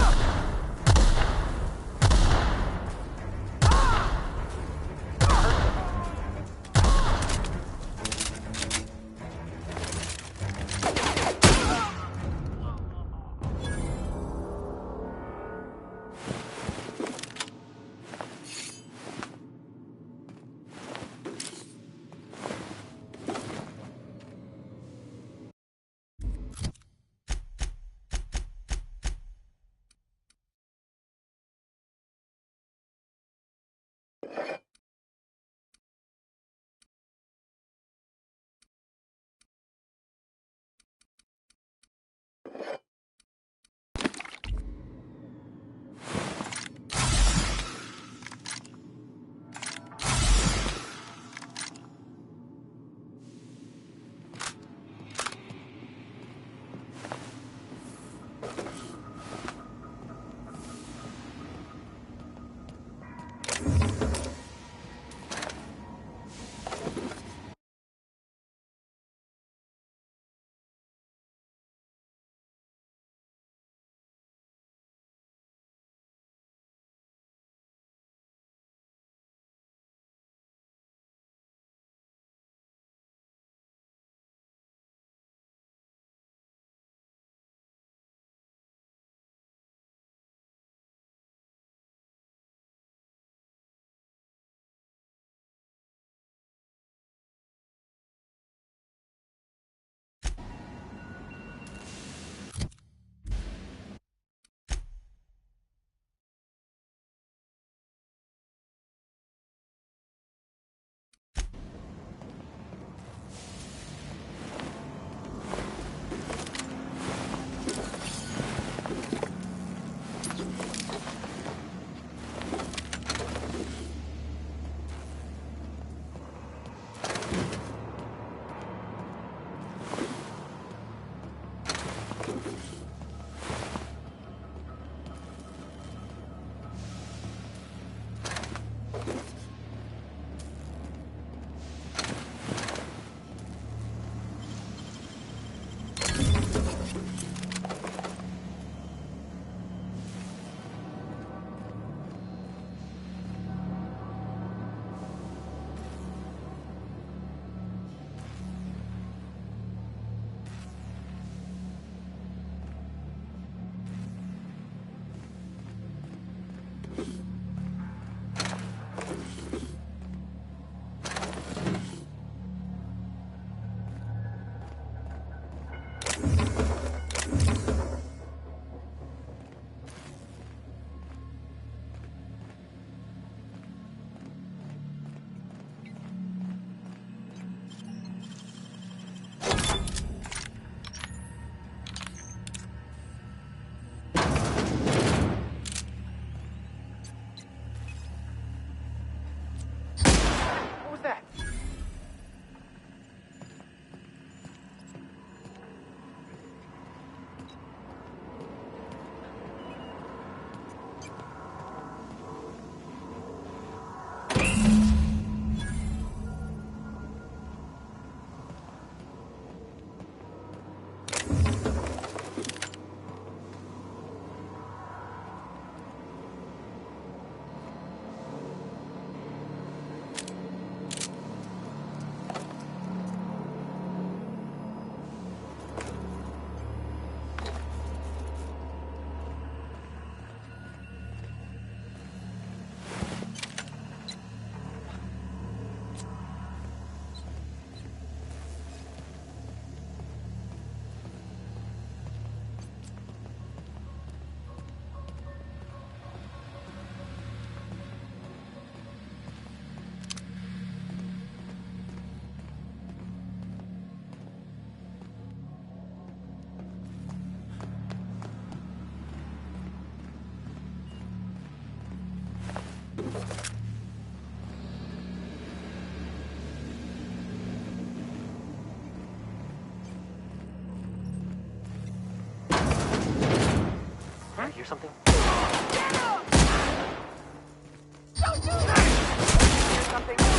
something? Don't do that! Hear something?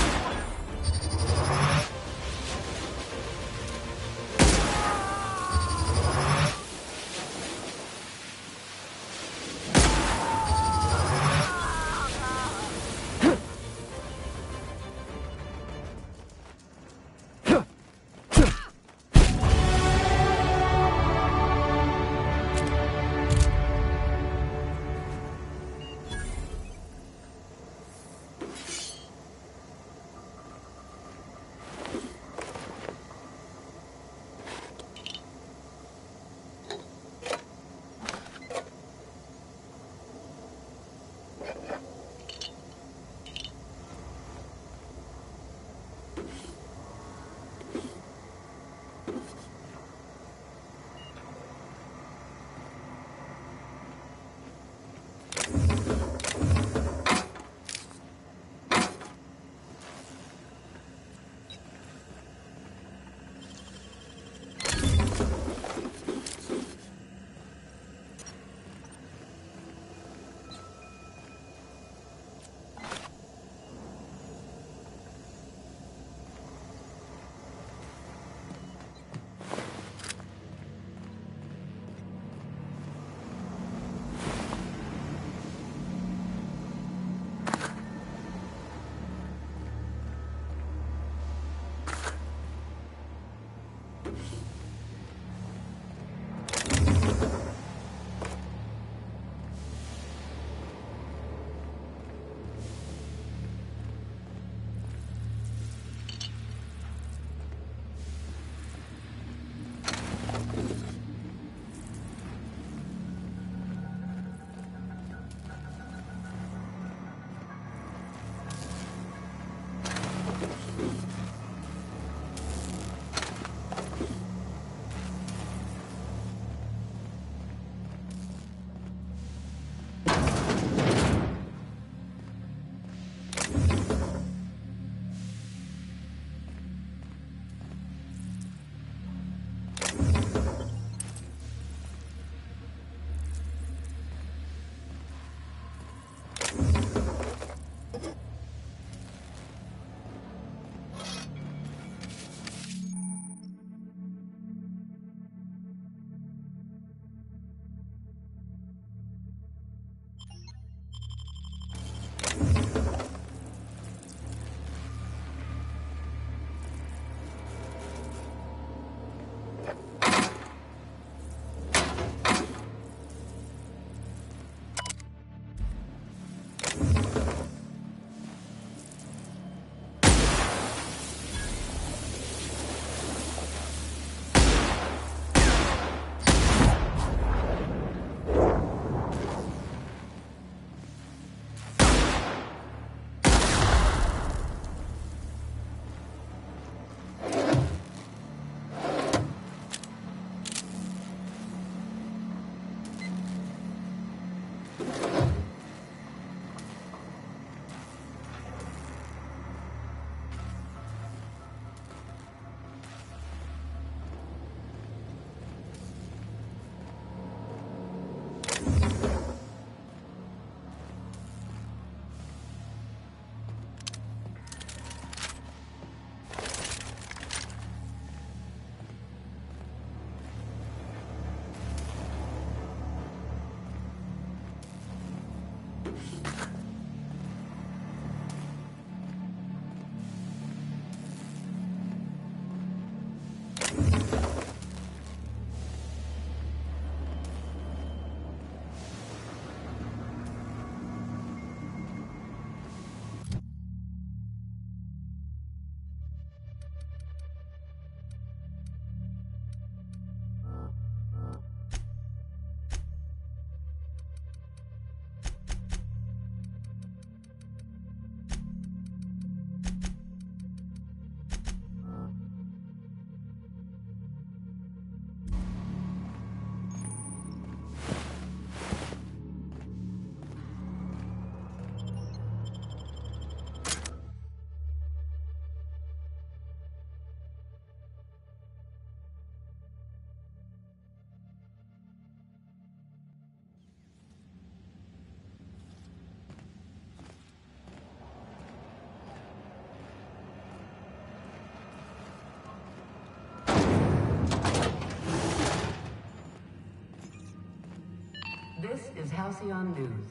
Halcyon News.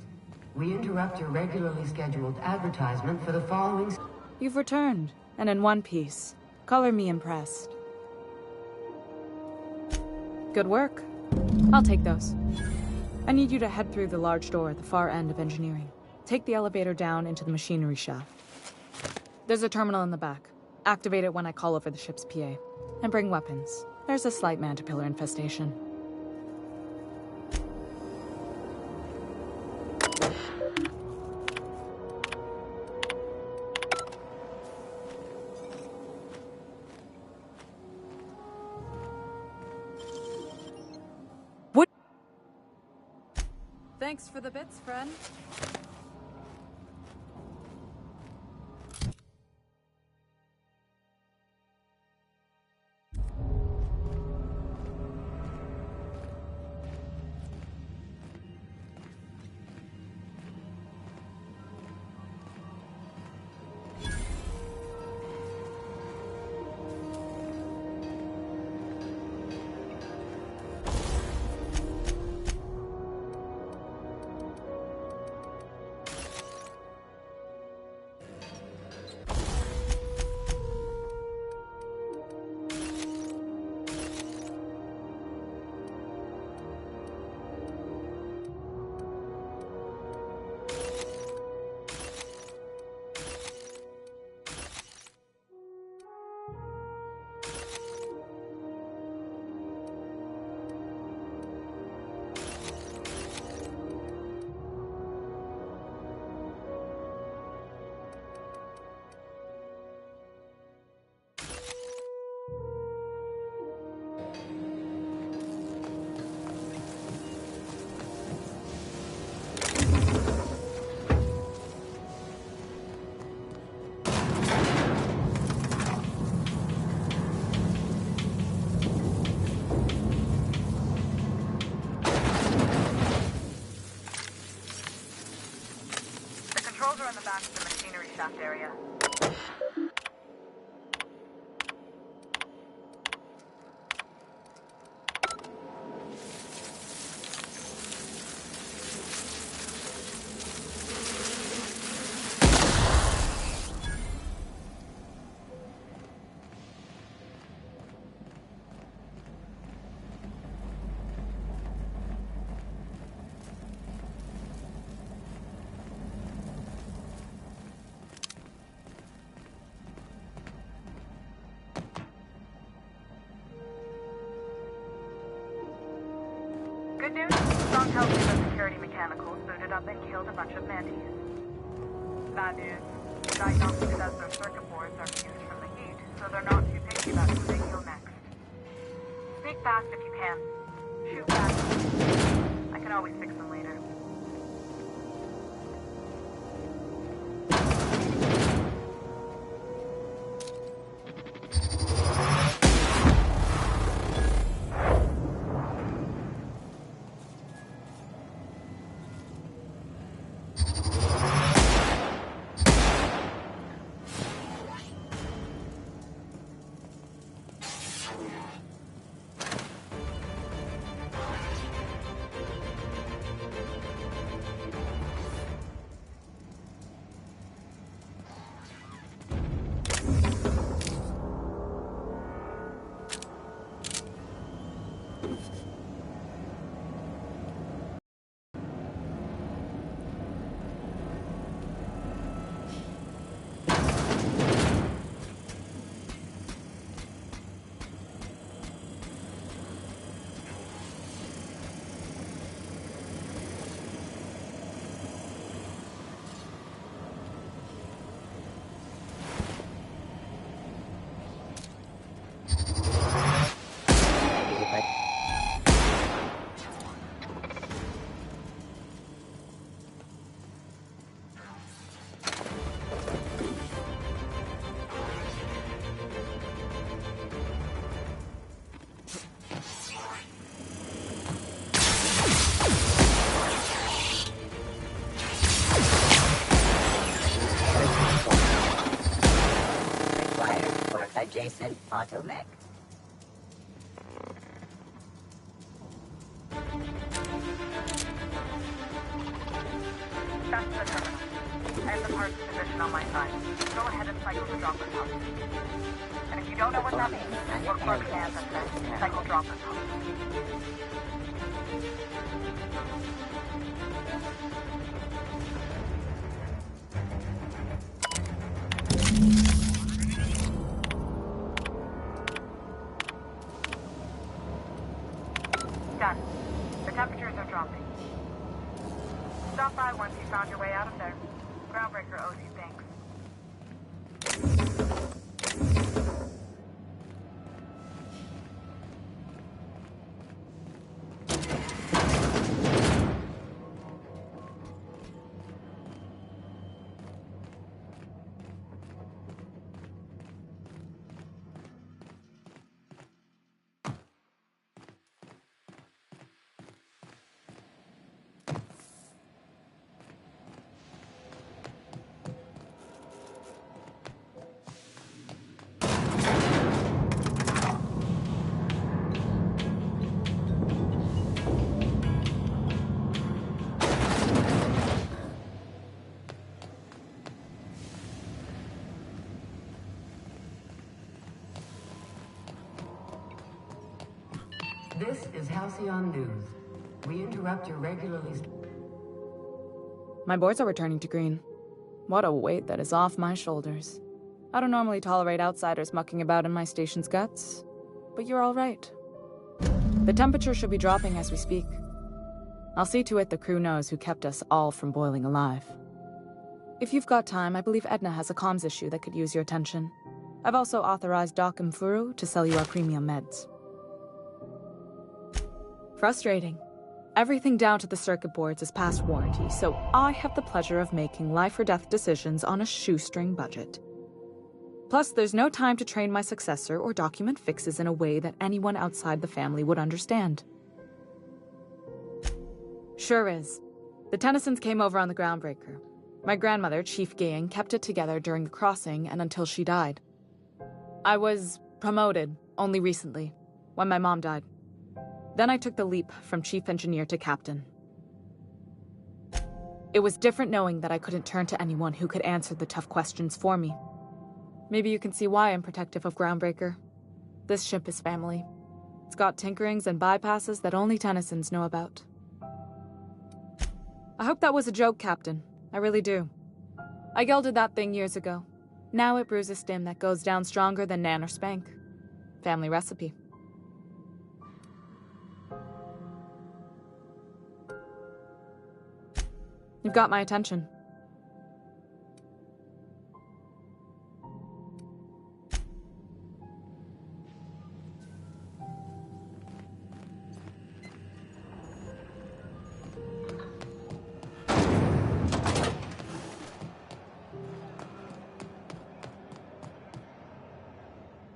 We interrupt your regularly scheduled advertisement for the following... You've returned, and in one piece. Color me impressed. Good work. I'll take those. I need you to head through the large door at the far end of engineering. Take the elevator down into the machinery shaft. There's a terminal in the back. Activate it when I call over the ship's PA. And bring weapons. There's a slight mantipillar infestation. What? Thanks for the bits, friend. In the back of the machinery shaft area. Good news, Strong tells me the security mechanicals booted up and killed a bunch of mantis. Bad news, diagnostic says their circuit boards are fused from the heat, so they're not too picky about who they kill next. Sneak fast if you can. Shoot fast. I can always fix them later. Adjacent automech. the terminal. I have the parts position on my side. Go ahead and cycle the dropper pod. And if you don't know what that means, what Clark stands and says, cycle dropper pod. Done. The temperatures are dropping. Stop by once you found your way out of there. Groundbreaker owes you thanks. This is Halcyon News. We interrupt your regularly... My boards are returning to green. What a weight that is off my shoulders. I don't normally tolerate outsiders mucking about in my station's guts, but you're all right. The temperature should be dropping as we speak. I'll see to it the crew knows who kept us all from boiling alive. If you've got time, I believe Edna has a comms issue that could use your attention. I've also authorized Doc Mfuru to sell you our premium meds. Frustrating. Everything down to the circuit boards is past warranty, so I have the pleasure of making life or death decisions on a shoestring budget. Plus, there's no time to train my successor or document fixes in a way that anyone outside the family would understand. Sure is. The Tennysons came over on the Groundbreaker. My grandmother, Chief Gaying, kept it together during the crossing and until she died. I was promoted only recently, when my mom died. Then I took the leap from chief engineer to captain. It was different knowing that I couldn't turn to anyone who could answer the tough questions for me. Maybe you can see why I'm protective of Groundbreaker. This ship is family. It's got tinkerings and bypasses that only Tennysons know about. I hope that was a joke, Captain. I really do. I gelded that thing years ago. Now it brews a stim that goes down stronger than Nan or Spank. Family recipe. You've got my attention.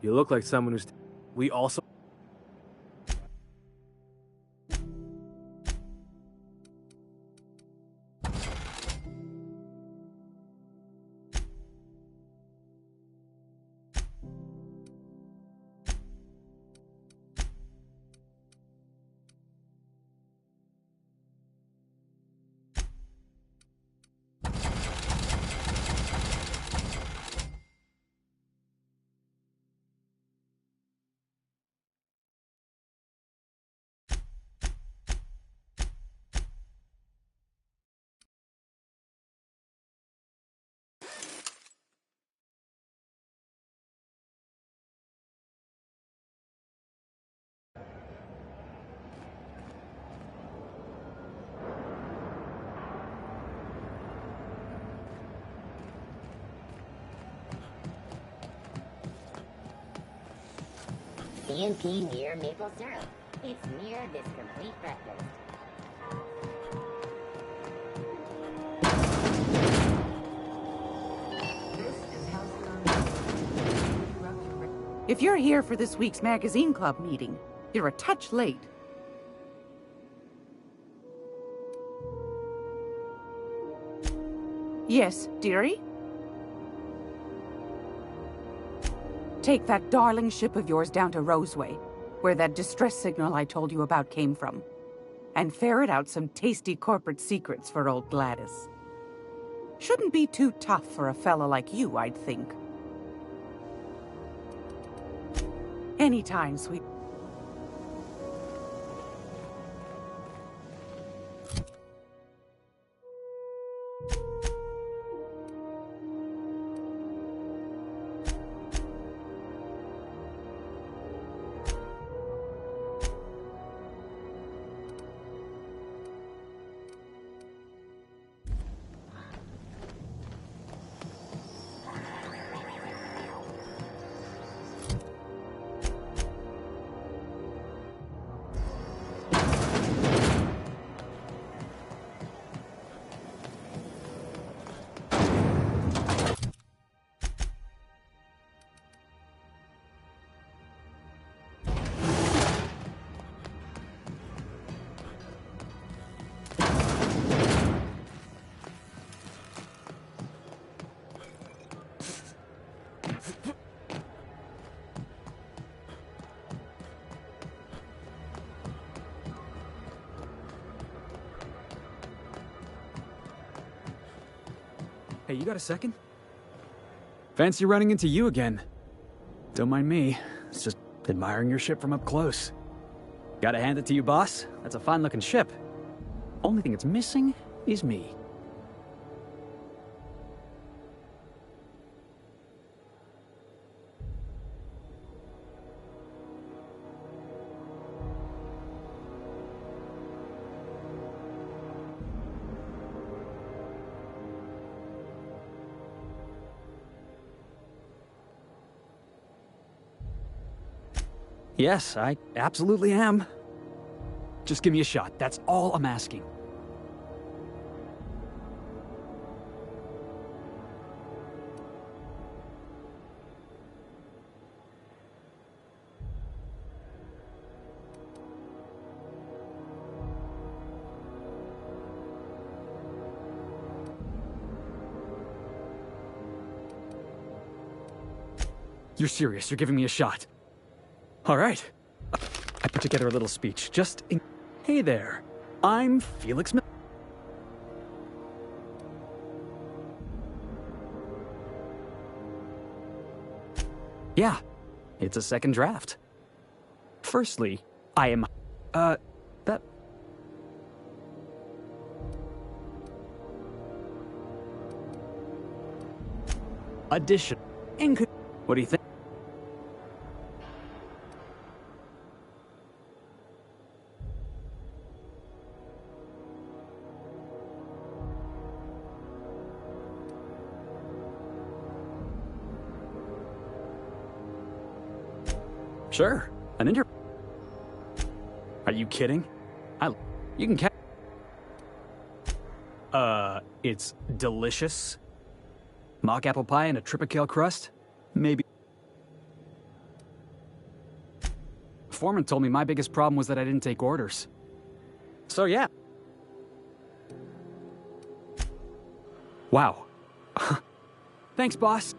You look like someone who's... We also... CMP near maple syrup. It's near this complete breakfast. If you're here for this week's magazine club meeting, you're a touch late. Yes, dearie? Take that darling ship of yours down to Roseway, where that distress signal I told you about came from, and ferret out some tasty corporate secrets for old Gladys. shouldn't be too tough for a fella like you, I'd think. Anytime, sweet. Hey, you got a second? Fancy running into you again. Don't mind me. It's just admiring your ship from up close. Gotta hand it to you, boss. That's a fine-looking ship. Only thing it's missing is me. Yes, I absolutely am. Just give me a shot. That's all I'm asking. You're serious. You're giving me a shot. All right. I put together a little speech just in... Hey there. I'm Felix Mil... Yeah. It's a second draft. Firstly, I am... that... Addition. What do you think? Sure, an inter... Are you kidding? You can it's delicious. Mock apple pie and a tripicale crust? Maybe. Foreman told me my biggest problem was that I didn't take orders. So yeah. Wow. Thanks, boss.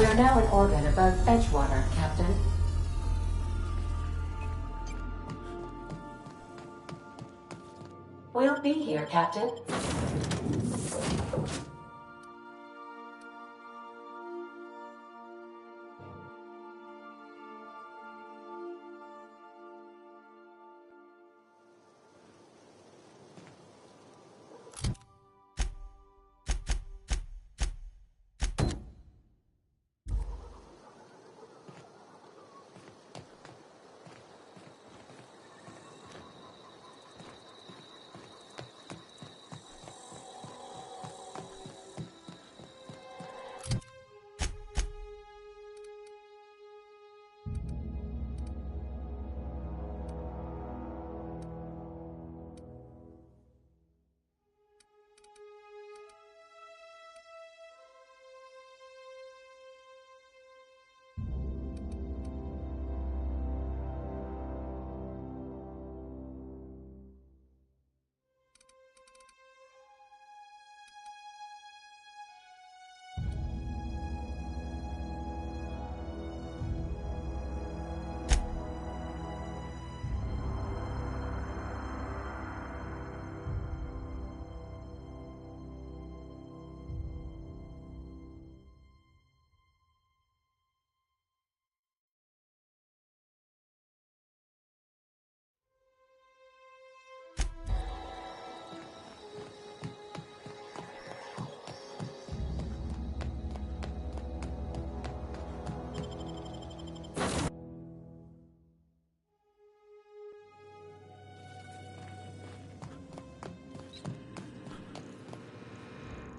are now in orbit above Edgewater, Captain. We'll be here, Captain.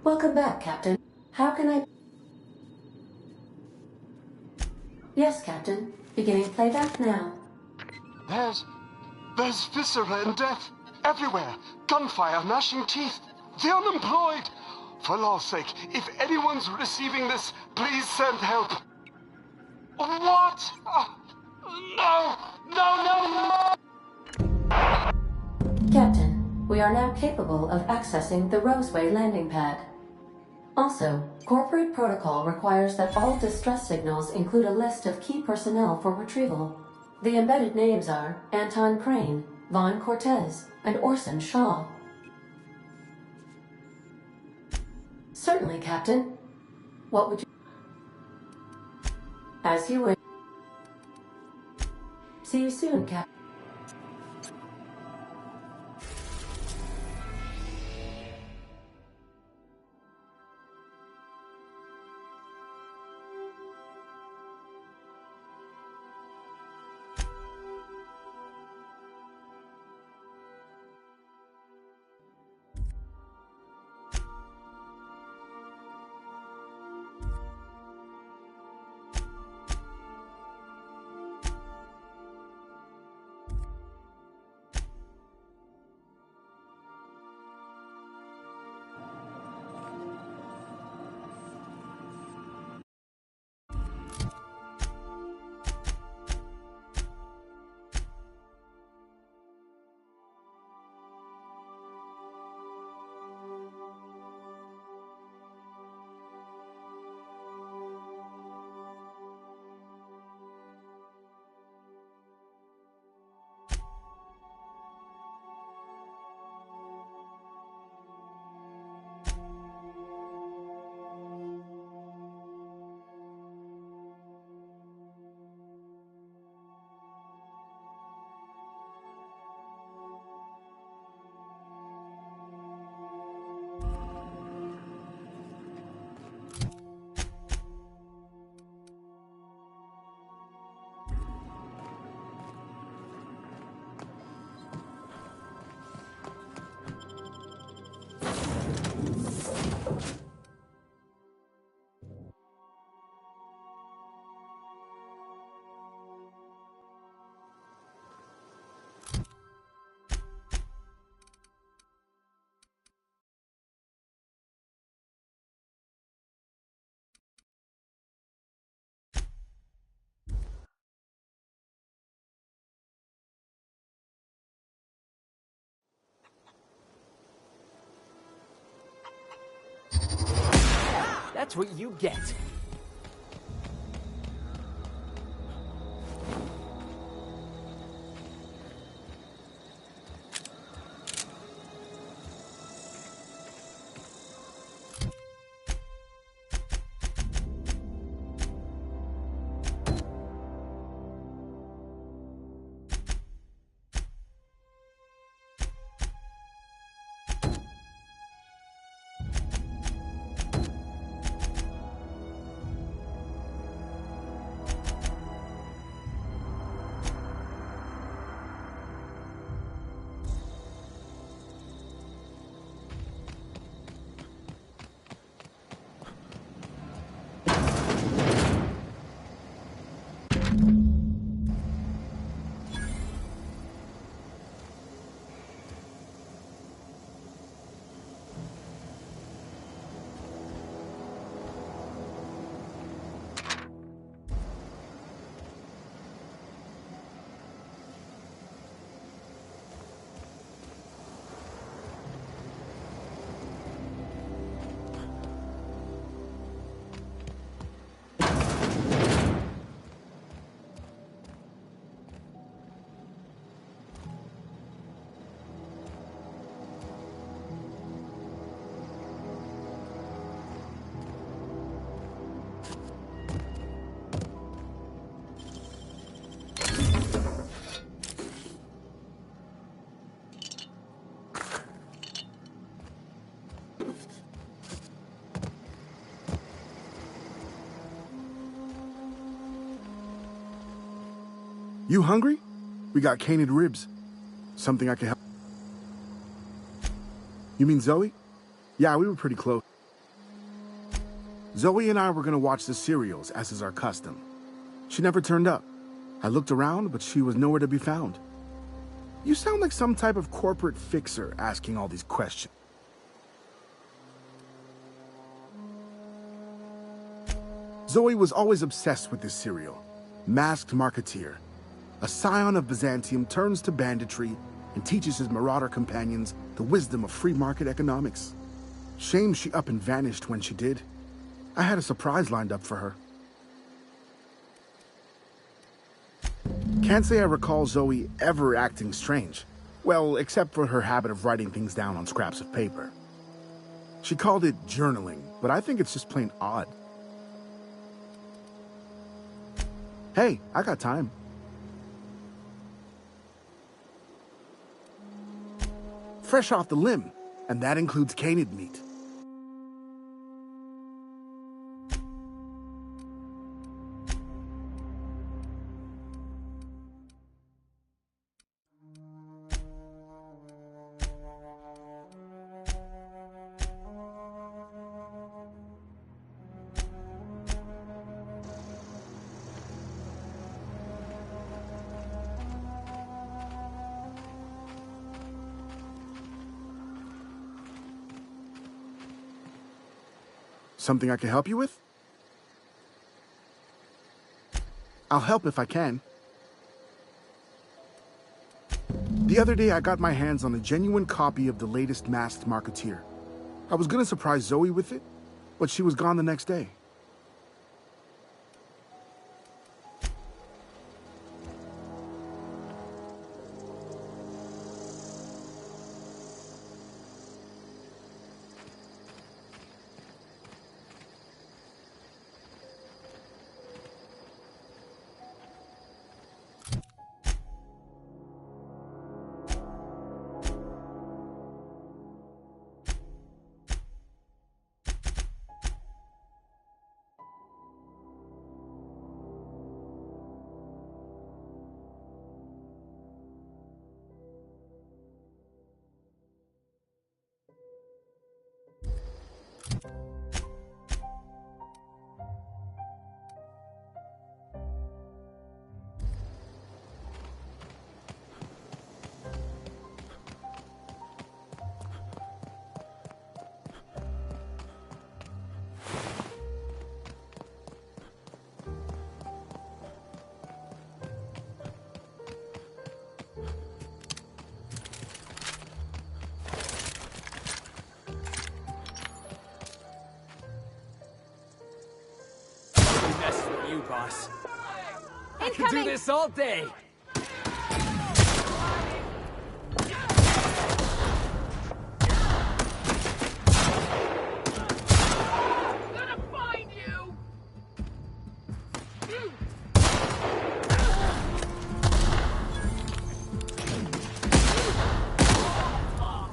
Welcome back, Captain. How can I... Yes, Captain. Beginning playback now. There's viscera and death everywhere. Gunfire, gnashing teeth. The unemployed. For law's sake, if anyone's receiving this, please send help. What? No! No, no, no! Captain, we are now capable of accessing the Roseway landing pad. Also, corporate protocol requires that all distress signals include a list of key personnel for retrieval. The embedded names are Anton Crane, Vaughn Cortez, and Orson Shaw. Certainly, Captain. What would you... As you wish. See you soon, Captain. That's what you get. You hungry? We got canid ribs. Something I can help. You mean Zoe? Yeah, we were pretty close. Zoe and I were gonna watch the serials, as is our custom. She never turned up. I looked around, but she was nowhere to be found. You sound like some type of corporate fixer asking all these questions. Zoe was always obsessed with this serial. Masked Marketeer. A scion of Byzantium turns to banditry and teaches his marauder companions the wisdom of free market economics. Shame she up and vanished when she did. I had a surprise lined up for her. Can't say I recall Zoe ever acting strange. Well, except for her habit of writing things down on scraps of paper. She called it journaling, but I think it's just plain odd. Hey, I got time. Fresh off the limb, and that includes canid meat. Something I can help you with? I'll help if I can. The other day I got my hands on a genuine copy of the latest Masked Marketeer. I was gonna surprise Zoe with it, but she was gone the next day. You, boss. I could do this all day.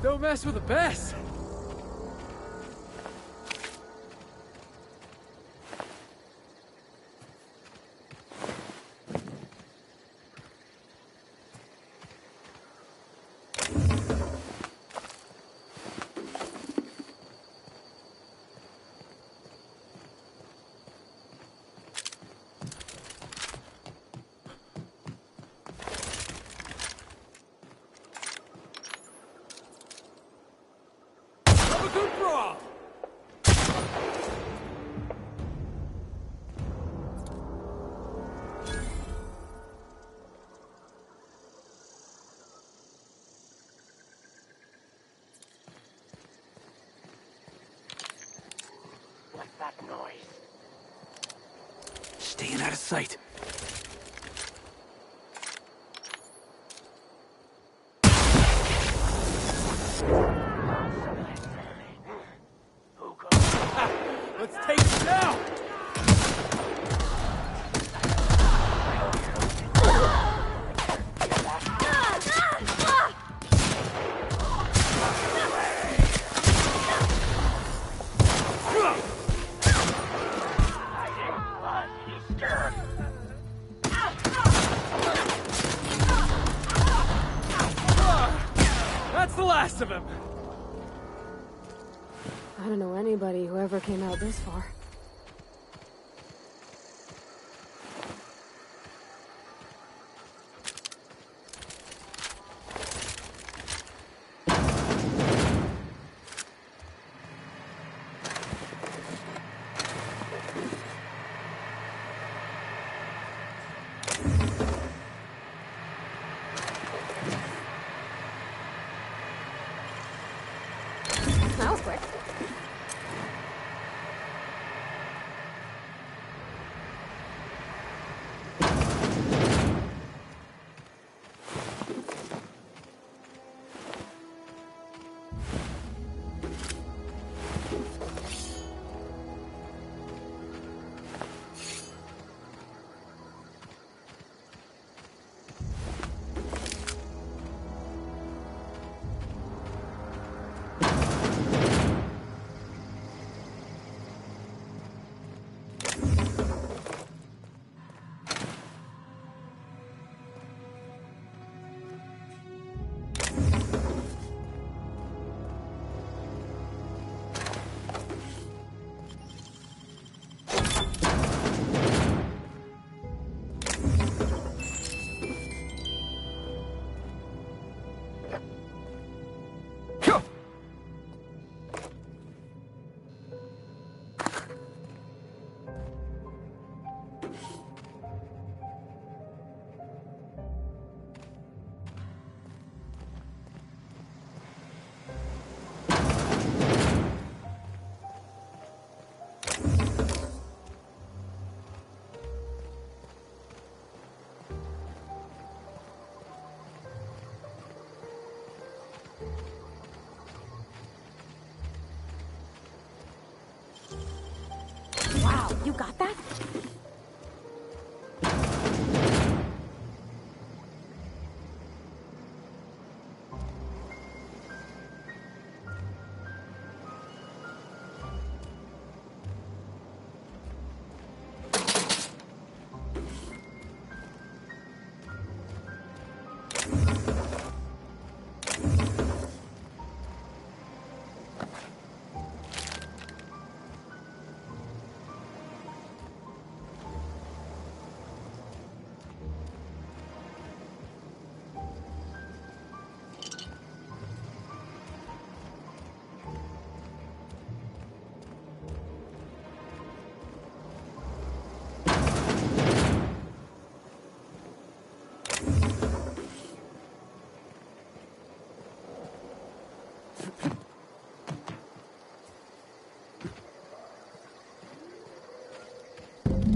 Don't mess with the best. That noise. Staying out of sight. Let's take it down. I don't know anybody who ever came out this far. That was quick. Wow, you got that?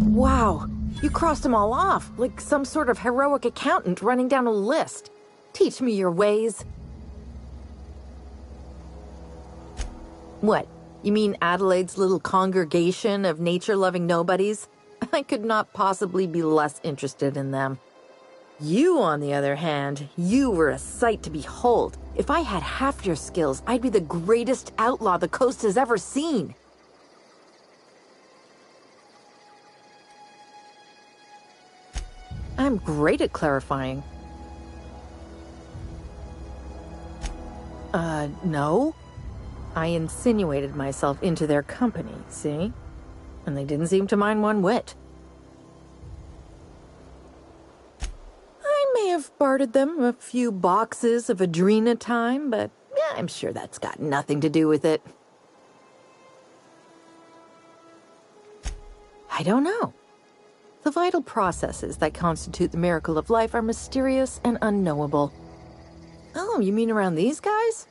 Wow, you crossed them all off, like some sort of heroic accountant running down a list. Teach me your ways. What, you mean Adelaide's little congregation of nature-loving nobodies? I could not possibly be less interested in them. You, on the other hand, you were a sight to behold. If I had half your skills, I'd be the greatest outlaw the coast has ever seen. I'm great at clarifying. No. I insinuated myself into their company, see? And they didn't seem to mind one whit. I may have bartered them a few boxes of Adrena time, but yeah, I'm sure that's got nothing to do with it. I don't know. The vital processes that constitute the miracle of life are mysterious and unknowable. Oh, you mean around these guys?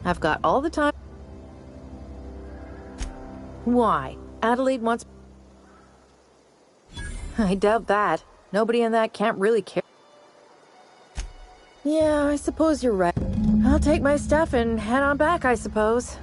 I've got all the time. Why? Adelaide wants... I doubt that. Nobody in that camp really cares. Yeah, I suppose you're right. I'll take my stuff and head on back, I suppose.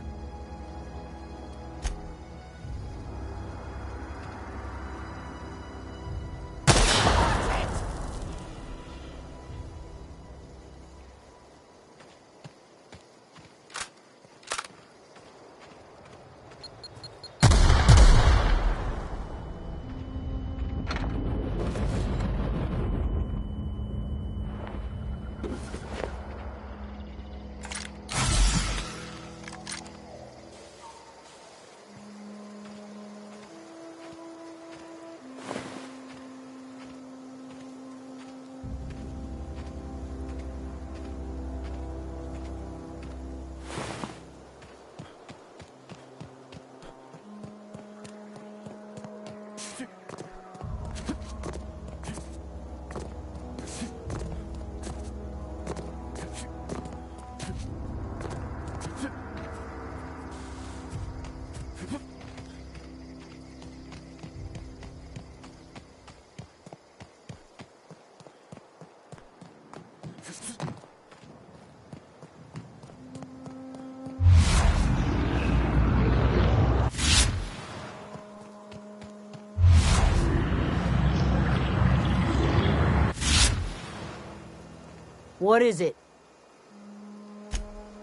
What is it?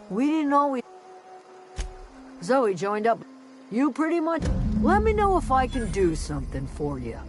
We didn't know Zoe joined up. You pretty much... Let me know if I can do something for you.